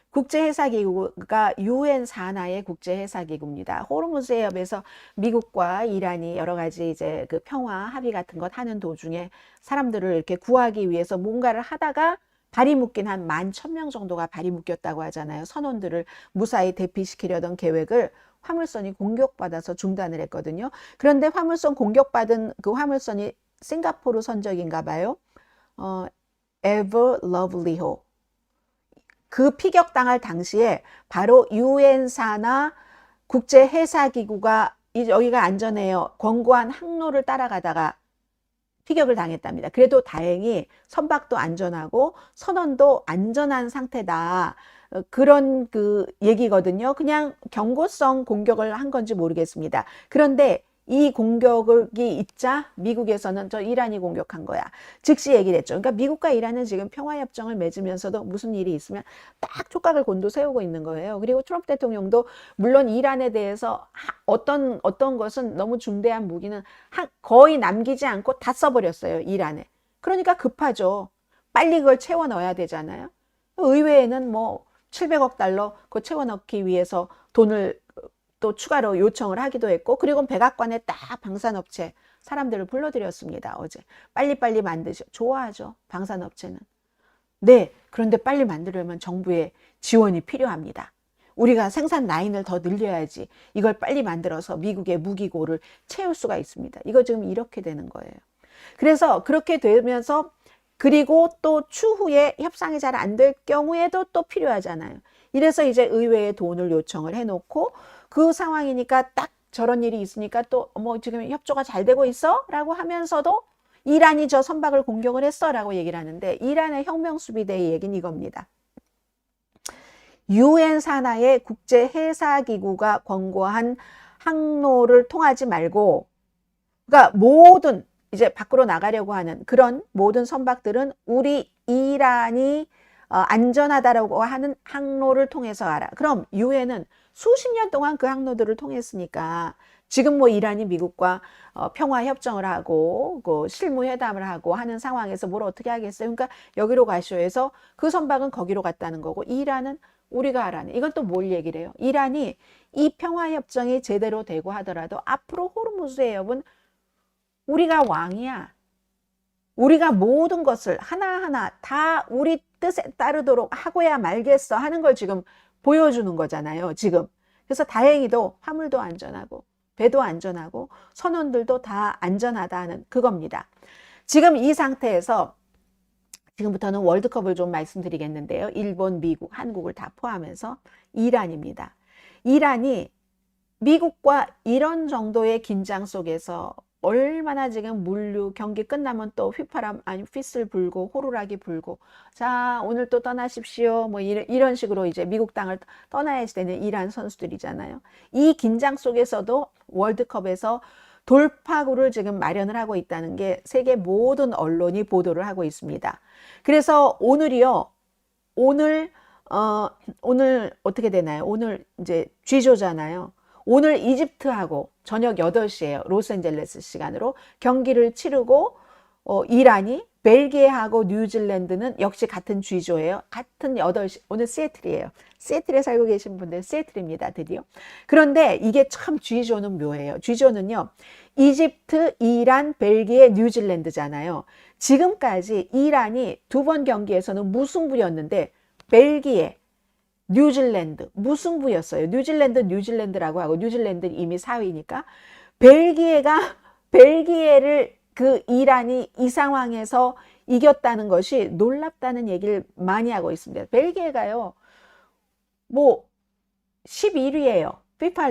국제해사기구가 유엔 산하의 국제해사기구입니다. 호르무즈 해협에서 미국과 이란이 여러 가지 이제 그 평화 합의 같은 것 하는 도중에 사람들을 이렇게 구하기 위해서 뭔가를 하다가 발이 묶인 한 11,000명 정도가 발이 묶였다고 하잖아요. 선원들을 무사히 대피시키려던 계획을 화물선이 공격받아서 중단을 했거든요. 그런데 화물선 공격받은 그 화물선이 싱가포르 선적인가 봐요. Ever Lovely호. 그 피격당할 당시에 바로 유엔 산하 국제해사기구가 여기가 안전해요. 권고한 항로를 따라가다가 피격을 당했답니다. 그래도 다행히 선박도 안전하고 선원도 안전한 상태다. 그런 그 얘기거든요. 그냥 경고성 공격을 한 건지 모르겠습니다. 그런데 이 공격이 있자 미국에서는 저 이란이 공격한 거야. 즉시 얘기를 했죠. 그러니까 미국과 이란은 지금 평화협정을 맺으면서도 무슨 일이 있으면 딱 촉각을 곤두세우고 있는 거예요. 그리고 트럼프 대통령도 물론 이란에 대해서 어떤 것은 너무 중대한 무기는 거의 남기지 않고 다 써버렸어요. 이란에. 그러니까 급하죠. 빨리 그걸 채워 넣어야 되잖아요. 의회에는 뭐 700억 달러 그거 채워 넣기 위해서 돈을 또 추가로 요청을 하기도 했고, 그리고 백악관에 딱 방산업체 사람들을 불러들였습니다. 어제 빨리빨리 만드셔. 좋아하죠, 방산업체는. 네, 그런데 빨리 만들려면 정부의 지원이 필요합니다. 우리가 생산 라인을 더 늘려야지 이걸 빨리 만들어서 미국의 무기고를 채울 수가 있습니다. 이거 지금 이렇게 되는 거예요. 그래서 그렇게 되면서, 그리고 또 추후에 협상이 잘 안 될 경우에도 또 필요하잖아요. 이래서 이제 의회에 돈을 요청을 해놓고, 그 상황이니까 딱 저런 일이 있으니까 또 뭐 지금 협조가 잘 되고 있어? 라고 하면서도 이란이 저 선박을 공격을 했어 라고 얘기를 하는데, 이란의 혁명수비대의 얘기는 이겁니다. 유엔 산하의 국제해사기구가 권고한 항로를 통하지 말고, 그러니까 모든 이제 밖으로 나가려고 하는 그런 모든 선박들은 우리 이란이 안전하다라고 하는 항로를 통해서 하라. 그럼 유엔은 수십 년 동안 그 항로들을 통했으니까 지금 뭐 이란이 미국과 평화 협정을 하고 그 실무 회담을 하고 하는 상황에서 뭘 어떻게 하겠어요? 그러니까 여기로 가시오 해서 그 선박은 거기로 갔다는 거고, 이란은 우리가 하라는, 이건 또 뭘 얘기를 해요? 이란이 이 평화 협정이 제대로 되고 하더라도 앞으로 호르무즈 해협은 우리가 왕이야. 우리가 모든 것을 하나하나 다 우리 뜻에 따르도록 하고야 말겠어 하는 걸 지금 보여주는 거잖아요, 지금. 그래서 다행히도 화물도 안전하고 배도 안전하고 선원들도 다 안전하다는 그겁니다. 지금 이 상태에서 지금부터는 월드컵을 좀 말씀드리겠는데요. 일본, 미국, 한국을 다 포함해서 이란입니다. 이란이 미국과 이런 정도의 긴장 속에서 얼마나 지금 물류 경기 끝나면 또 휘파람 아니 휘슬 불고 호루라기 불고, 자 오늘 또 떠나십시오 뭐 이런 식으로 이제 미국 땅을 떠나야지 되는 이란 선수들이잖아요. 이 긴장 속에서도 월드컵에서 돌파구를 지금 마련을 하고 있다는 게 세계 모든 언론이 보도를 하고 있습니다. 그래서 오늘이요, 오늘 어떻게 되나요? 오늘 이제 G조잖아요. 오늘 이집트하고 저녁 8시에요. 로스앤젤레스 시간으로 경기를 치르고, 이란이 벨기에하고 뉴질랜드는 역시 같은 G조예요. 같은 8시, 오늘 시애틀이에요. 시애틀에 살고 계신 분들 시애틀입니다, 드디어. 그런데 이게 참 G조는 묘해요. G조는요, 이집트, 이란, 벨기에, 뉴질랜드잖아요. 지금까지 이란이 2번 경기에서는 무승부였는데 벨기에, 뉴질랜드 무승부였어요. 뉴질랜드라고 하고, 뉴질랜드 이미 4위니까 벨기에를 그 이란이 이 상황에서 이겼다는 것이 놀랍다는 얘기를 많이 하고 있습니다. 벨기에가요 뭐 11위예요. 피파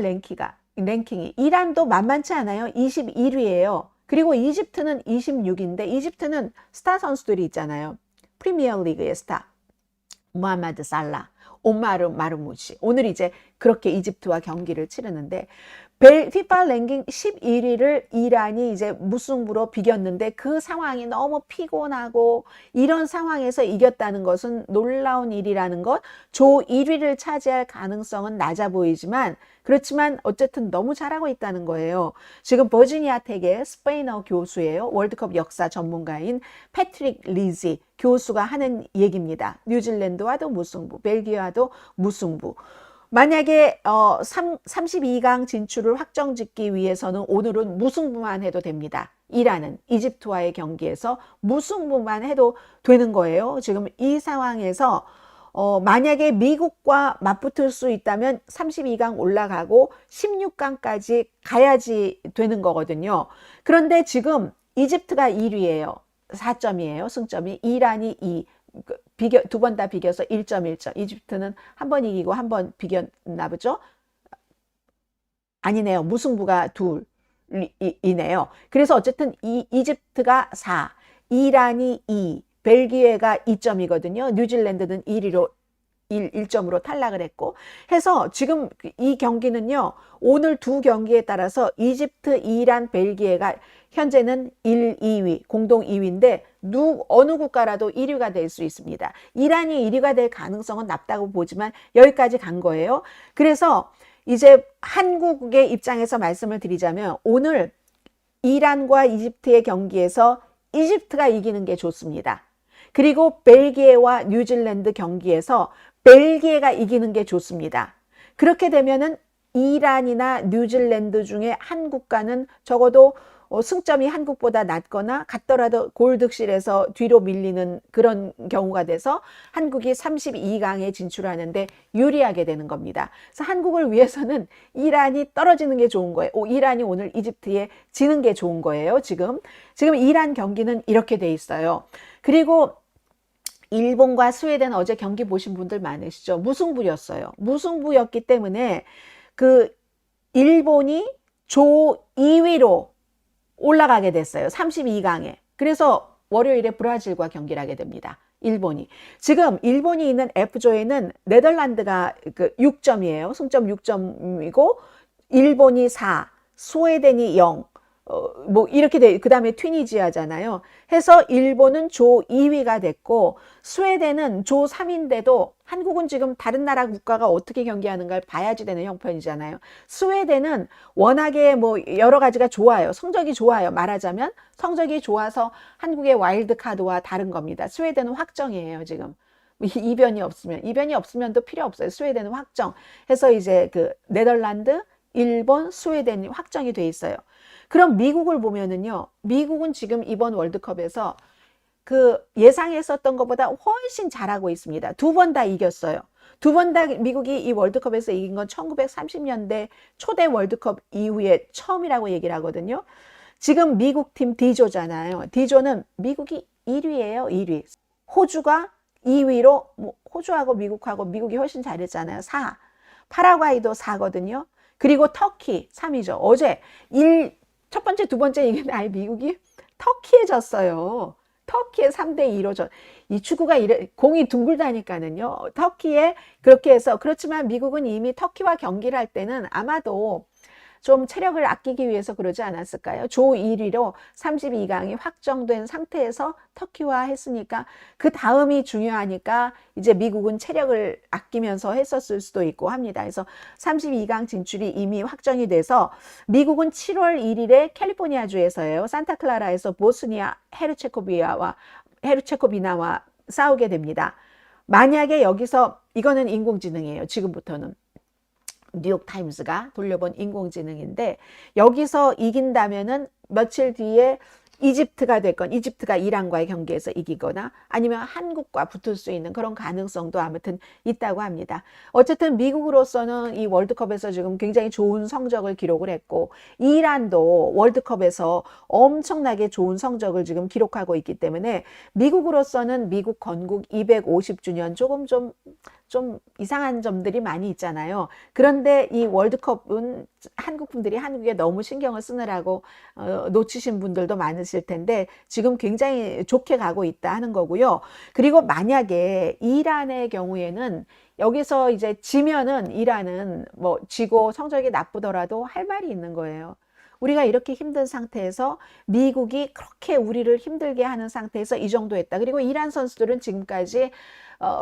랭킹이. 이란도 만만치 않아요. 21위예요. 그리고 이집트는 26인데 이집트는 스타 선수들이 있잖아요. 프리미어 리그의 스타 모하마드 살라, 오마르 마르무치. 오늘 이제 그렇게 이집트와 경기를 치르는데 피파 랭킹 11위를 이란이 이제 무승부로 비겼는데 그 상황이 너무 피곤하고 이런 상황에서 이겼다는 것은 놀라운 일이라는 것, 조 1위를 차지할 가능성은 낮아 보이지만 그렇지만 어쨌든 너무 잘하고 있다는 거예요. 지금 버지니아 텍의 스페인어 교수예요. 월드컵 역사 전문가인 패트릭 리지 교수가 하는 얘기입니다. 뉴질랜드와도 무승부, 벨기에와도 무승부. 만약에 32강 진출을 확정짓기 위해서는 오늘은 무승부만 해도 됩니다. 이란은 이집트와의 경기에서 무승부만 해도 되는 거예요. 지금 이 상황에서 만약에 미국과 맞붙을 수 있다면 32강 올라가고 16강까지 가야지 되는 거거든요. 그런데 지금 이집트가 1위예요. 4점이에요. 승점이. 이란이 2. 두 번 다 비겨서 1.1점. 이집트는 한 번 이기고 한 번 비겼나 보죠? 아니네요. 무승부가 둘이네요. 그래서 어쨌든 이집트가 4, 이란이 2, 벨기에가 2점이거든요. 뉴질랜드는 1위로 1점으로 탈락을 했고 해서 지금 이 경기는요. 오늘 두 경기에 따라서 이집트, 이란, 벨기에가 현재는 1, 2위, 공동 2위인데 어느 국가라도 1위가 될 수 있습니다. 이란이 1위가 될 가능성은 낮다고 보지만 여기까지 간 거예요. 그래서 이제 한국의 입장에서 말씀을 드리자면 오늘 이란과 이집트의 경기에서 이집트가 이기는 게 좋습니다. 그리고 벨기에와 뉴질랜드 경기에서 벨기에가 이기는 게 좋습니다. 그렇게 되면은 이란이나 뉴질랜드 중에 한 국가는 적어도 승점이 한국보다 낮거나 같더라도 골득실에서 뒤로 밀리는 그런 경우가 돼서 한국이 32강에 진출하는데 유리하게 되는 겁니다. 그래서 한국을 위해서는 이란이 떨어지는 게 좋은 거예요. 이란이 오늘 이집트에 지는 게 좋은 거예요. 지금 이란 경기는 이렇게 돼 있어요. 그리고 일본과 스웨덴 어제 경기 보신 분들 많으시죠? 무승부였어요. 무승부였기 때문에 그 일본이 조 2위로 올라가게 됐어요. 32강에. 그래서 월요일에 브라질과 경기를 하게 됩니다. 일본이. 지금 일본이 있는 F조에는 네덜란드가 6점이에요. 승점 6점이고 일본이 4, 스웨덴이 0. 뭐 이렇게 돼. 그다음에 튀니지아잖아요. 해서 일본은 조 2위가 됐고 스웨덴은 조 3위인데도 한국은 지금 다른 나라 국가가 어떻게 경기하는가를 봐야지 되는 형편이잖아요. 스웨덴은 워낙에 뭐 여러 가지가 좋아요. 성적이 좋아요. 말하자면 성적이 좋아서 한국의 와일드카드와 다른 겁니다. 스웨덴은 확정이에요, 지금. 이변이 없으면도 필요 없어요. 스웨덴은 확정. 해서 이제 그 네덜란드, 일본, 스웨덴이 확정이 돼 있어요. 그럼 미국을 보면은요, 미국은 지금 이번 월드컵에서 그 예상했었던 것보다 훨씬 잘하고 있습니다. 두 번 다 이겼어요. 두 번 다 미국이 이 월드컵에서 이긴 건 1930년대 초대 월드컵 이후에 처음이라고 얘기를 하거든요. 지금 미국 팀 D조잖아요. D조는 미국이 1위예요, 1위. 호주가 2위로, 호주하고 미국하고 미국이 훨씬 잘했잖아요. 4. 파라과이도 4거든요. 그리고 터키 3위죠. 어제 첫 번째, 두 번째 이긴 미국이 터키에 졌어요. 터키에 3대2로 졌. 이 축구가 공이 둥글다니까는요. 터키에 그렇게 해서 그렇지만 미국은 이미 터키와 경기를 할 때는 아마도 좀 체력을 아끼기 위해서 그러지 않았을까요? 조 1위로 32강이 확정된 상태에서 터키와 했으니까 그 다음이 중요하니까 이제 미국은 체력을 아끼면서 했었을 수도 있고 합니다. 그래서 32강 진출이 이미 확정이 돼서 미국은 7월 1일에 캘리포니아주에서예요. 산타클라라에서 보스니아 헤르체고비나와 싸우게 됩니다. 만약에 여기서 이거는 인공지능이에요. 지금부터는. 뉴욕타임스가 돌려본 인공지능인데 여기서 이긴다면은 며칠 뒤에 이집트가 됐건 이집트가 이란과의 경기에서 이기거나 아니면 한국과 붙을 수 있는 그런 가능성도 아무튼 있다고 합니다. 어쨌든 미국으로서는 이 월드컵에서 지금 굉장히 좋은 성적을 기록을 했고 이란도 월드컵에서 엄청나게 좋은 성적을 지금 기록하고 있기 때문에 미국으로서는 미국 건국 250주년 조금 좀 좀 이상한 점들이 많이 있잖아요. 그런데 이 월드컵은 한국 분들이 한국에 너무 신경을 쓰느라고 놓치신 분들도 많으실 텐데 지금 굉장히 좋게 가고 있다 하는 거고요. 그리고 만약에 이란의 경우에는 여기서 이제 지면은 이란은 뭐 지고 성적이 나쁘더라도 할 말이 있는 거예요. 우리가 이렇게 힘든 상태에서 미국이 그렇게 우리를 힘들게 하는 상태에서 이 정도 했다. 그리고 이란 선수들은 지금까지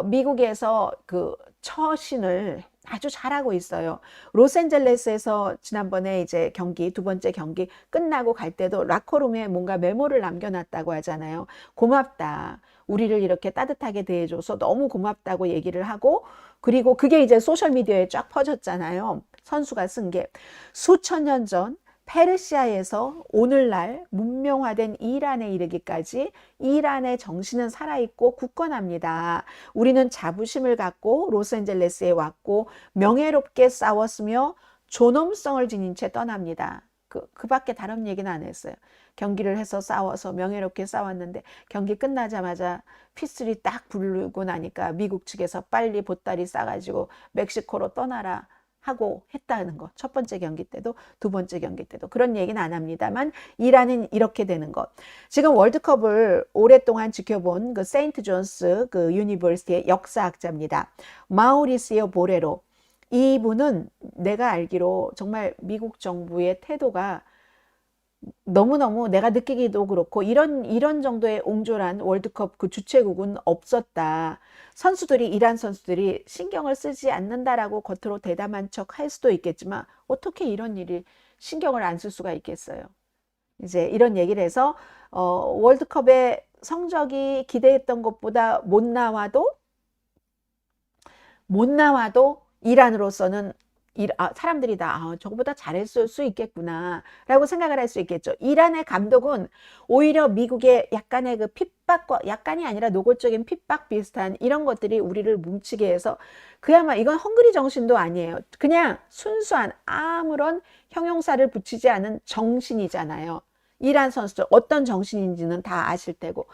미국에서 그 처신을 아주 잘하고 있어요. 로스앤젤레스에서 지난번에 이제 경기, 두 번째 경기 끝나고 갈 때도 라커룸에 뭔가 메모를 남겨놨다고 하잖아요. 고맙다. 우리를 이렇게 따뜻하게 대해줘서 너무 고맙다고 얘기를 하고, 그리고 그게 이제 소셜미디어에 쫙 퍼졌잖아요. 선수가 쓴 게. 수천 년 전 페르시아에서 오늘날 문명화된 이란에 이르기까지 이란의 정신은 살아있고 굳건합니다. 우리는 자부심을 갖고 로스앤젤레스에 왔고 명예롭게 싸웠으며 존엄성을 지닌 채 떠납니다. 그 밖에 다른 얘기는 안 했어요. 경기를 해서 싸워서 명예롭게 싸웠는데 경기 끝나자마자 휘슬이 딱 부르고 나니까 미국 측에서 빨리 보따리 싸가지고 멕시코로 떠나라 하고 했다는 거. 첫 번째 경기 때도 두 번째 경기 때도 그런 얘기는 안 합니다만 이란은 이렇게 되는 것. 지금 월드컵을 오랫동안 지켜본 그 세인트 존스 그 유니버시티의 역사학자입니다. 마우리시오 보레로. 이분은 내가 알기로 정말 미국 정부의 태도가 너무너무 내가 느끼기도 그렇고 이런 정도의 옹졸한 월드컵 그 주최국은 없었다. 선수들이 이란 선수들이 신경을 쓰지 않는다라고 겉으로 대담한 척 할 수도 있겠지만 어떻게 이런 일이 신경을 안 쓸 수가 있겠어요. 이제 이런 얘기를 해서 월드컵의 성적이 기대했던 것보다 못 나와도 이란으로서는 사람들이 다 저거보다 잘했을 수 있겠구나 라고 생각을 할 수 있겠죠. 이란의 감독은 오히려 미국의 약간의 그 핍박과 약간이 아니라 노골적인 핍박 비슷한 이런 것들이 우리를 뭉치게 해서 그야말로 이건 헝그리 정신도 아니에요. 그냥 순수한 아무런 형용사를 붙이지 않은 정신이잖아요. 이란 선수들 어떤 정신인지는 다 아실 테고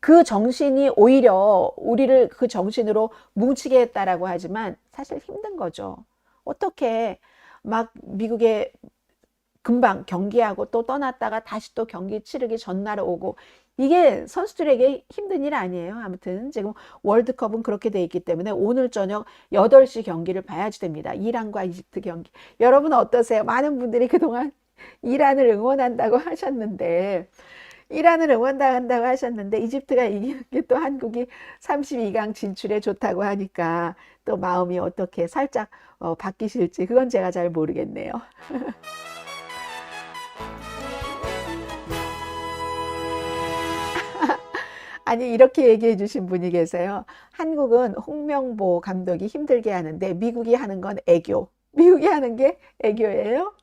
그 정신이 오히려 우리를 그 정신으로 뭉치게 했다라고 하지만 사실 힘든 거죠. 어떻게 막 미국에 금방 경기하고 또 떠났다가 다시 또 경기 치르기 전날 오고 이게 선수들에게 힘든 일 아니에요. 아무튼 지금 월드컵은 그렇게 돼 있기 때문에 오늘 저녁 8시 경기를 봐야지 됩니다. 이란과 이집트 경기. 여러분 어떠세요? 많은 분들이 그동안 이란을 응원한다고 하셨는데 이란을 응원한다고 하셨는데 이집트가 이기는 게 또 한국이 32강 진출에 좋다고 하니까 또 마음이 어떻게 살짝 바뀌실지 그건 제가 잘 모르겠네요. 아니 이렇게 얘기해 주신 분이 계세요. 한국은 홍명보 감독이 힘들게 하는데 미국이 하는 건 애교. 미국이 하는 게 애교예요?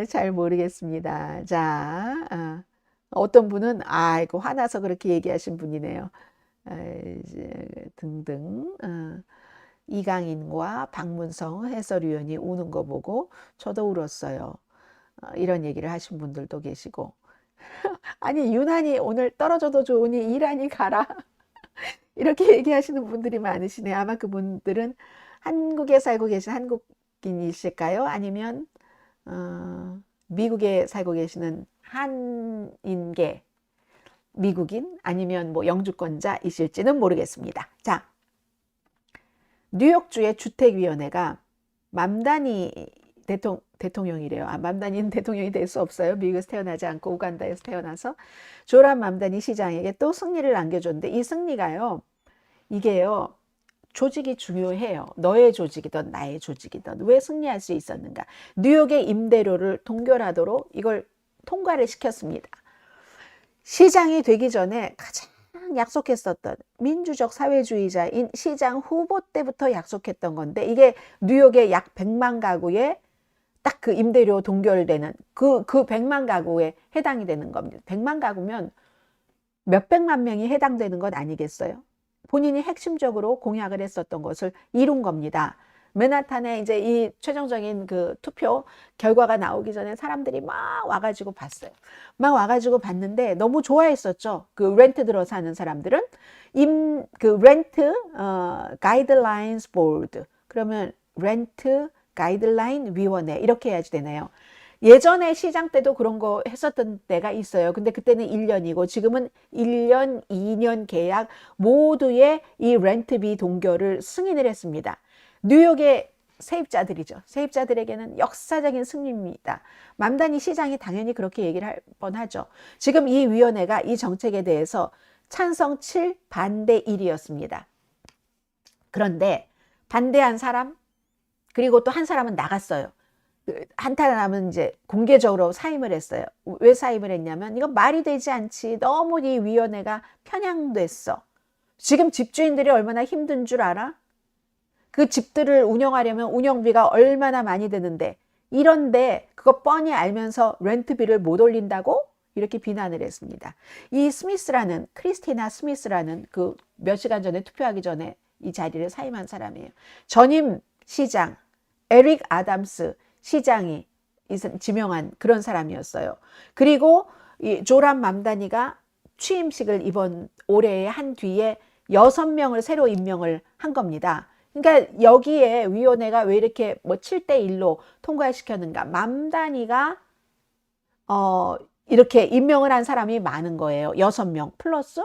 잘 모르겠습니다. 자, 어떤 분은 아이고 화나서 그렇게 얘기하신 분이네요. 등등. 이강인과 박문성 해설위원이 우는 거 보고 저도 울었어요. 이런 얘기를 하신 분들도 계시고. 아니 유난히 오늘 떨어져도 좋으니 이란이 가라. 이렇게 얘기하시는 분들이 많으시네요. 아마 그분들은 한국에 살고 계신 한국인이실까요? 아니면 미국에 살고 계시는 한인계 미국인 아니면 뭐 영주권자이실지는 모르겠습니다. 자, 뉴욕주의 주택위원회가 맘다니 대통령이래요. 맘다니는 대통령이 될 수 없어요. 미국에서 태어나지 않고 우간다에서 태어나서 조란 맘다니 시장에게 또 승리를 안겨줬는데 이 승리가요. 이게요. 조직이 중요해요. 너의 조직이든 나의 조직이든 왜 승리할 수 있었는가. 뉴욕의 임대료를 동결하도록 이걸 통과를 시켰습니다. 시장이 되기 전에 가장 약속했었던 민주적 사회주의자인 시장 후보 때부터 약속했던 건데 이게 뉴욕의 약 100만 가구에 딱 그 임대료 동결되는 그 100만 가구에 해당이 되는 겁니다. 100만 가구면 몇백만 명이 해당되는 건 아니겠어요? 본인이 핵심적으로 공약을 했었던 것을 이룬 겁니다. 맨하탄에 이제 이 최종적인 그 투표 결과가 나오기 전에 사람들이 막 와가지고 봤어요. 막 와가지고 봤는데 너무 좋아했었죠. 그 렌트 들어 사는 사람들은 그 렌트 가이드라인스 보드, 그러면 렌트 가이드라인 위원회 이렇게 해야지 되네요. 예전에 시장 때도 그런 거 했었던 때가 있어요. 근데 그때는 1년이고 지금은 1년, 2년 계약 모두의 이 렌트비 동결을 승인을 했습니다. 뉴욕의 세입자들이죠. 세입자들에게는 역사적인 승리입니다. 맘다니 시장이 당연히 그렇게 얘기를 할 뻔하죠. 지금 이 위원회가 이 정책에 대해서 찬성 7, 반대 1이었습니다. 그런데 반대한 사람, 그리고 또 한 사람은 나갔어요. 한 사람은 이제 공개적으로 사임을 했어요. 왜 사임을 했냐면 이건 말이 되지 않지. 너무 이 위원회가 편향됐어. 지금 집주인들이 얼마나 힘든 줄 알아? 그 집들을 운영하려면 운영비가 얼마나 많이 드는데, 이런데 그거 뻔히 알면서 렌트비를 못 올린다고? 이렇게 비난을 했습니다. 이 스미스라는, 크리스티나 스미스라는 그 몇 시간 전에 투표하기 전에 이 자리를 사임한 사람이에요. 전임 시장 에릭 아담스 시장이 지명한 그런 사람이었어요. 그리고 이 조람 맘다니가 취임식을 이번 올해에 한 뒤에 6명을 새로 임명을 한 겁니다. 그러니까 여기에 위원회가 왜 이렇게 뭐 7대 1로 통과시켰는가? 맘다니가 이렇게 임명을 한 사람이 많은 거예요. 6명 플러스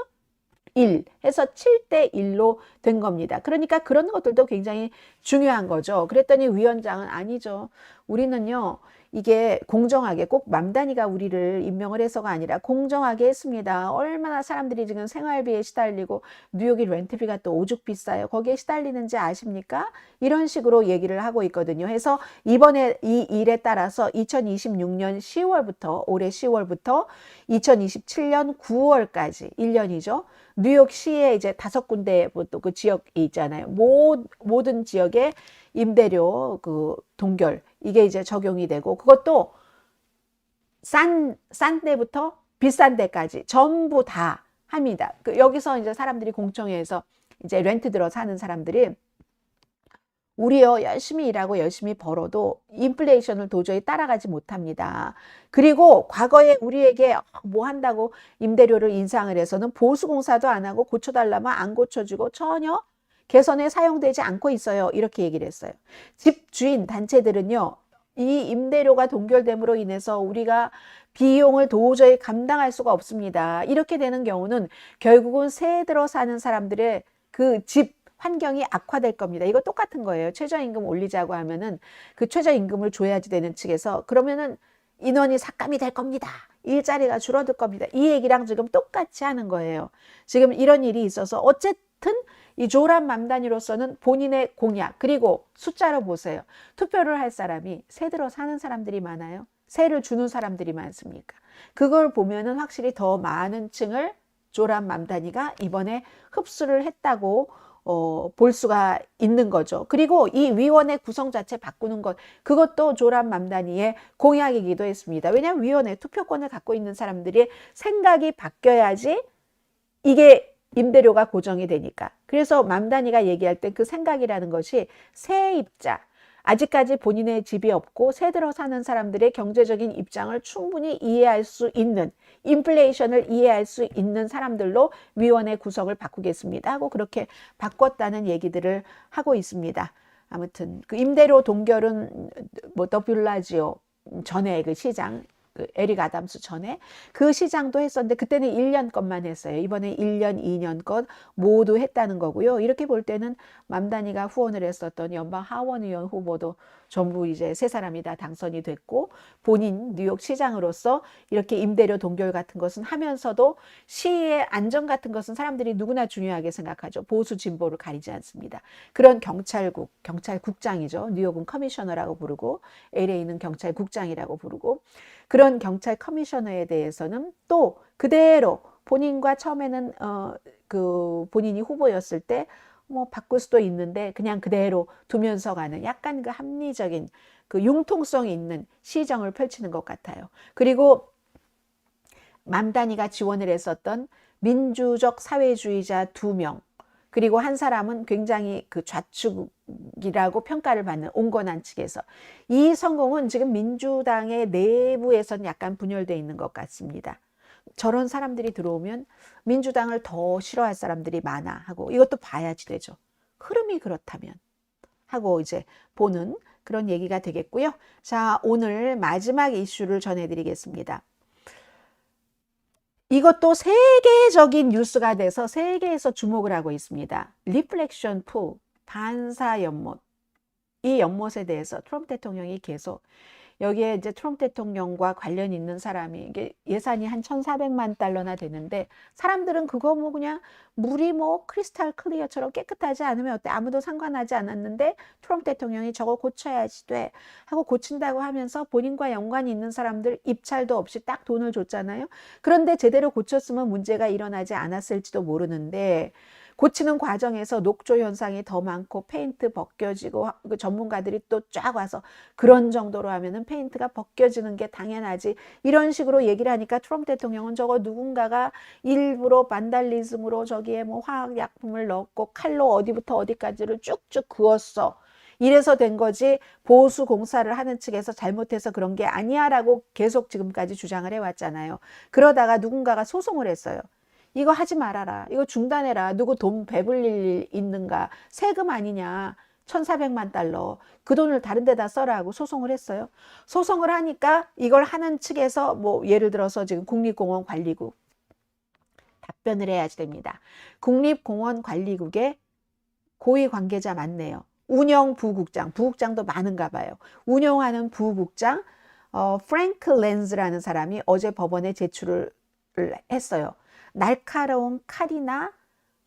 1 해서 7대 1로 된 겁니다. 그러니까 그런 것들도 굉장히 중요한 거죠. 그랬더니 위원장은 아니죠. 우리는요, 이게 공정하게, 꼭 맘다니가 우리를 임명을 해서가 아니라 공정하게 했습니다. 얼마나 사람들이 지금 생활비에 시달리고 뉴욕이 렌트비가 또 오죽 비싸요. 거기에 시달리는지 아십니까? 이런 식으로 얘기를 하고 있거든요. 해서 이번에 이 일에 따라서 2026년 10월부터 올해 10월부터 2027년 9월까지 1년이죠. 뉴욕시에 이제 5군데 또 그 지역이 있잖아요. 모든 지역에 임대료 그 동결, 이게 이제 적용이 되고, 그것도 싼 데부터 비싼 데까지 전부 다 합니다. 여기서 이제 사람들이 공청회에서 이제 렌트 들어 사는 사람들이 우리요 열심히 일하고 열심히 벌어도 인플레이션을 도저히 따라가지 못합니다. 그리고 과거에 우리에게 뭐 한다고 임대료를 인상을 해서는 보수공사도 안 하고 고쳐달라면 안 고쳐주고 전혀 개선에 사용되지 않고 있어요. 이렇게 얘기를 했어요. 집주인 단체들은요, 이 임대료가 동결됨으로 인해서 우리가 비용을 도저히 감당할 수가 없습니다. 이렇게 되는 경우는 결국은 새 들어 사는 사람들의 그 집 환경이 악화될 겁니다. 이거 똑같은 거예요. 최저임금 올리자고 하면은 그 최저임금을 줘야지 되는 측에서 그러면은 인원이 삭감이 될 겁니다. 일자리가 줄어들 겁니다. 이 얘기랑 지금 똑같이 하는 거예요. 지금 이런 일이 있어서 어쨌든 이 조람 맘다니로서는 본인의 공약, 그리고 숫자로 보세요. 투표를 할 사람이 새 들어 사는 사람들이 많아요. 세를 주는 사람들이 많습니까? 그걸 보면은 확실히 더 많은 층을 조람 맘다니가 이번에 흡수를 했다고 볼 수가 있는 거죠. 그리고 이 위원회 구성 자체 바꾸는 것, 그것도 조람 맘다니의 공약이기도 했습니다. 왜냐하면 위원회 투표권을 갖고 있는 사람들이 생각이 바뀌어야지 이게 임대료가 고정이 되니까. 그래서 맘다니가 얘기할 때 그 생각이라는 것이 세입자, 아직까지 본인의 집이 없고 새 들어 사는 사람들의 경제적인 입장을 충분히 이해할 수 있는, 인플레이션을 이해할 수 있는 사람들로 위원회 구성을 바꾸겠습니다 하고 그렇게 바꿨다는 얘기들을 하고 있습니다. 아무튼 그 임대료 동결은 뭐 더 블라지오 전에 그 시장, 그 에릭 아담스 전에 그 시장도 했었는데 그때는 1년 것만 했어요. 이번에 1년, 2년 것 모두 했다는 거고요. 이렇게 볼 때는 맘다니가 후원을 했었던 연방 하원의원 후보도 전부 이제 세 사람이 다 당선이 됐고, 본인 뉴욕 시장으로서 이렇게 임대료 동결 같은 것은 하면서도 시의 안전 같은 것은 사람들이 누구나 중요하게 생각하죠. 보수 진보를 가리지 않습니다. 그런 경찰국장이죠. 뉴욕은 커미셔너라고 부르고 LA는 경찰국장이라고 부르고, 그런 경찰 커미셔너에 대해서는 또 그대로 본인과 처음에는 그 본인이 후보였을 때 뭐 바꿀 수도 있는데 그냥 그대로 두면서 가는 약간 그 합리적인 그 융통성이 있는 시정을 펼치는 것 같아요. 그리고 맘다니가 지원을 했었던 민주적 사회주의자 2명, 그리고 한 사람은 굉장히 그 좌측이라고 평가를 받는 온건한 측에서. 이 성공은 지금 민주당의 내부에서는 약간 분열되어 있는 것 같습니다. 저런 사람들이 들어오면 민주당을 더 싫어할 사람들이 많아 하고, 이것도 봐야지 되죠. 흐름이 그렇다면 하고 이제 보는 그런 얘기가 되겠고요. 자, 오늘 마지막 이슈를 전해드리겠습니다. 이것도 세계적인 뉴스가 돼서 세계에서 주목을 하고 있습니다. 리플렉션 푸, 반사 연못. 이 연못에 대해서 트럼프 대통령이 계속, 여기에 이제 트럼프 대통령과 관련 있는 사람이, 이게 예산이 한 1,400만 달러나 되는데, 사람들은 그거 뭐 그냥 물이 뭐 크리스탈 클리어처럼 깨끗하지 않으면 어때? 아무도 상관하지 않았는데 트럼프 대통령이 저거 고쳐야지 돼 하고 고친다고 하면서 본인과 연관이 있는 사람들 입찰도 없이 딱 돈을 줬잖아요. 그런데 제대로 고쳤으면 문제가 일어나지 않았을지도 모르는데, 고치는 과정에서 녹조 현상이 더 많고 페인트 벗겨지고, 그 전문가들이 또 쫙 와서 그런 정도로 하면은 페인트가 벗겨지는 게 당연하지, 이런 식으로 얘기를 하니까 트럼프 대통령은 저거 누군가가 일부러 반달리즘으로 저기에 뭐 화학약품을 넣었고 칼로 어디부터 어디까지를 쭉쭉 그었어, 이래서 된 거지 보수 공사를 하는 측에서 잘못해서 그런 게 아니야 라고 계속 지금까지 주장을 해왔잖아요. 그러다가 누군가가 소송을 했어요. 이거 하지 말아라, 이거 중단해라, 누구 돈 배불릴 일 있는가, 세금 아니냐, 1,400만 달러 그 돈을 다른 데다 써라 하고 소송을 했어요. 소송을 하니까 이걸 하는 측에서 뭐 예를 들어서 지금 국립공원관리국 답변을 해야지 됩니다. 국립공원관리국에 고위 관계자 많네요. 운영부국장, 부국장도 많은가 봐요. 운영하는 부국장 프랭크 렌즈라는 사람이 어제 법원에 제출을 했어요. 날카로운 칼이나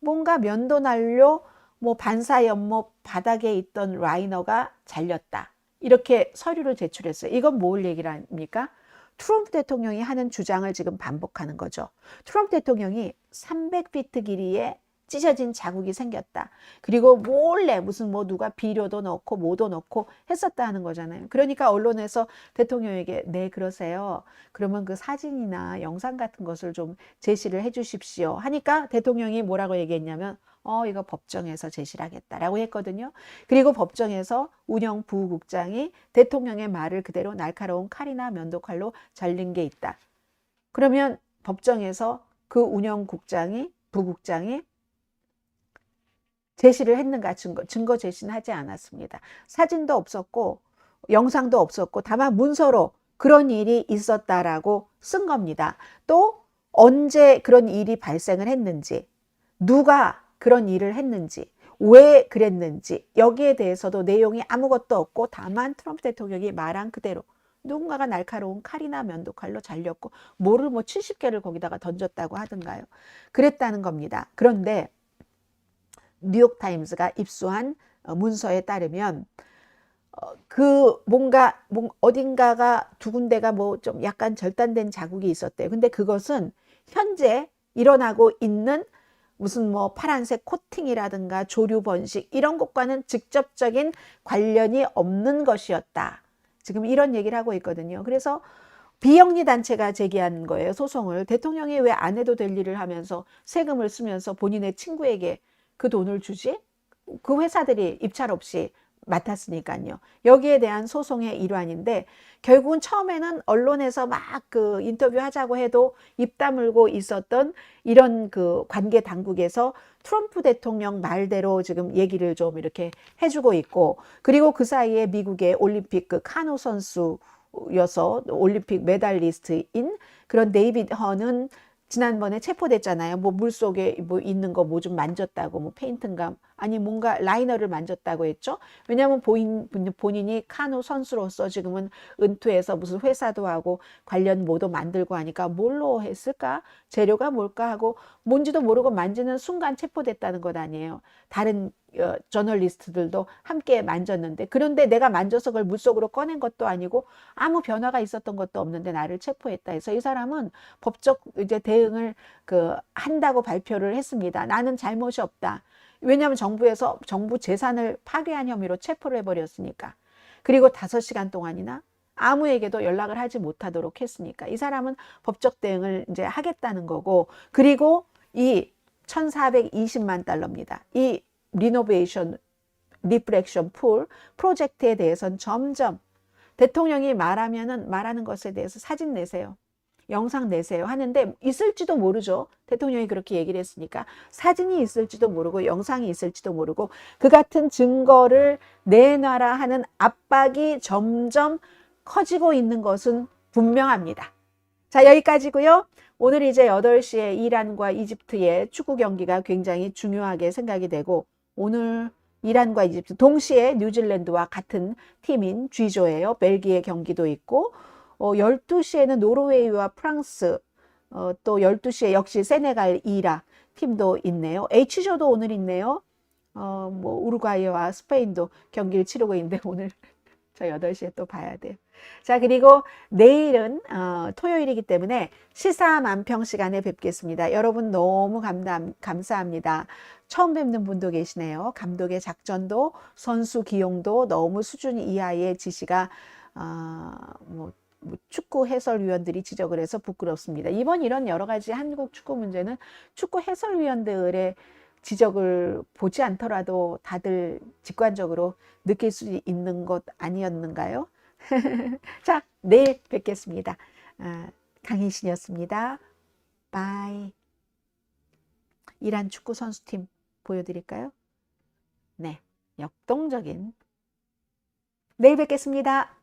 뭔가 면도 난로, 뭐 반사 연못 바닥에 있던 라이너가 잘렸다, 이렇게 서류를 제출했어요. 이건 뭘 얘기를 합니까? 트럼프 대통령이 하는 주장을 지금 반복하는 거죠. 트럼프 대통령이 300피트 길이의 찢어진 자국이 생겼다, 그리고 몰래 무슨 뭐 누가 비료도 넣고 뭐도 넣고 했었다는 거잖아요. 그러니까 언론에서 대통령에게 네 그러세요, 그러면 그 사진이나 영상 같은 것을 좀 제시를 해 주십시오 하니까 대통령이 뭐라고 얘기했냐면 이거 법정에서 제시를 하겠다라고 했거든요. 그리고 법정에서 운영부국장이 대통령의 말을 그대로 날카로운 칼이나 면도칼로 잘린 게 있다. 그러면 법정에서 그 부국장이 제시를 했는가? 증거 제시는 하지 않았습니다. 사진도 없었고 영상도 없었고 다만 문서로 그런 일이 있었다라고 쓴 겁니다. 또 언제 그런 일이 발생을 했는지, 누가 그런 일을 했는지, 왜 그랬는지, 여기에 대해서도 내용이 아무것도 없고 다만 트럼프 대통령이 말한 그대로 누군가가 날카로운 칼이나 면도칼로 잘렸고 뭐를 뭐 70개를 거기다가 던졌다고 하던가요. 그랬다는 겁니다. 그런데 뉴욕타임스가 입수한 문서에 따르면 그 뭔가 어딘가가 두 군데가 뭐 좀 약간 절단된 자국이 있었대요. 근데 그것은 현재 일어나고 있는 무슨 뭐 파란색 코팅이라든가 조류 번식 이런 것과는 직접적인 관련이 없는 것이었다, 지금 이런 얘기를 하고 있거든요. 그래서 비영리 단체가 제기한 거예요, 소송을. 대통령이 왜 안 해도 될 일을 하면서 세금을 쓰면서 본인의 친구에게 그 돈을 주지? 그 회사들이 입찰 없이 맡았으니까요. 여기에 대한 소송의 일환인데, 결국은 처음에는 언론에서 막 그 인터뷰하자고 해도 입 다물고 있었던 이런 그 관계 당국에서 트럼프 대통령 말대로 지금 얘기를 좀 이렇게 해주고 있고, 그리고 그 사이에 미국의 올림픽 그 카누 선수여서 올림픽 메달리스트인 그런 데이빗 허는 지난번에 체포됐잖아요. 뭐 물속에 뭐 있는 거 뭐 좀 만졌다고, 뭐 페인트인가 아니 뭔가 라이너를 만졌다고 했죠. 왜냐하면 본인이 카누 선수로서 지금은 은퇴해서 무슨 회사도 하고 관련 뭐도 만들고 하니까 뭘로 했을까? 재료가 뭘까 하고 뭔지도 모르고 만지는 순간 체포됐다는 것 아니에요. 다른 저널리스트들도 함께 만졌는데, 그런데 내가 만져서 그걸 물속으로 꺼낸 것도 아니고 아무 변화가 있었던 것도 없는데 나를 체포했다 해서 이 사람은 법적 이제 대응을 한다고 발표를 했습니다. 나는 잘못이 없다. 왜냐하면 정부에서 정부 재산을 파괴한 혐의로 체포를 해버렸으니까. 그리고 5시간 동안이나 아무에게도 연락을 하지 못하도록 했으니까 이 사람은 법적 대응을 이제 하겠다는 거고, 그리고 이 1420만 달러입니다. 이 리노베이션 리프렉션 풀 프로젝트에 대해서는 점점 대통령이 말하면은 말하는 것에 대해서 사진 내세요. 영상 내세요 하는데 있을지도 모르죠. 대통령이 그렇게 얘기를 했으니까 사진이 있을지도 모르고 영상이 있을지도 모르고 그 같은 증거를 내놔라 하는 압박이 점점 커지고 있는 것은 분명합니다. 자, 여기까지고요. 오늘 이제 8시에 이란과 이집트의 축구 경기가 굉장히 중요하게 생각이 되고 오늘 이란과 이집트 동시에 뉴질랜드와 같은 팀인 G조예요. 벨기에 경기도 있고 12시에는 노르웨이와 프랑스 또 12시에 역시 세네갈, 이락 팀도 있네요. H조도 오늘 있네요. 뭐 우루과이와 스페인도 경기를 치르고 있는데 오늘 저 8시에 또 봐야 돼요. 자, 그리고 내일은 토요일이기 때문에 시사 만평 시간에 뵙겠습니다. 여러분 너무 감사합니다. 처음 뵙는 분도 계시네요. 감독의 작전도 선수 기용도 너무 수준 이하의 지시가 뭐 축구 해설위원들이 지적을 해서 부끄럽습니다. 이번 이런 여러 가지 한국 축구 문제는 축구 해설위원들의 지적을 보지 않더라도 다들 직관적으로 느낄 수 있는 것 아니었는가요? 자, 내일 뵙겠습니다. 강희신이었습니다. 바이. 이란 축구 선수팀 보여드릴까요? 네, 역동적인. 내일 뵙겠습니다.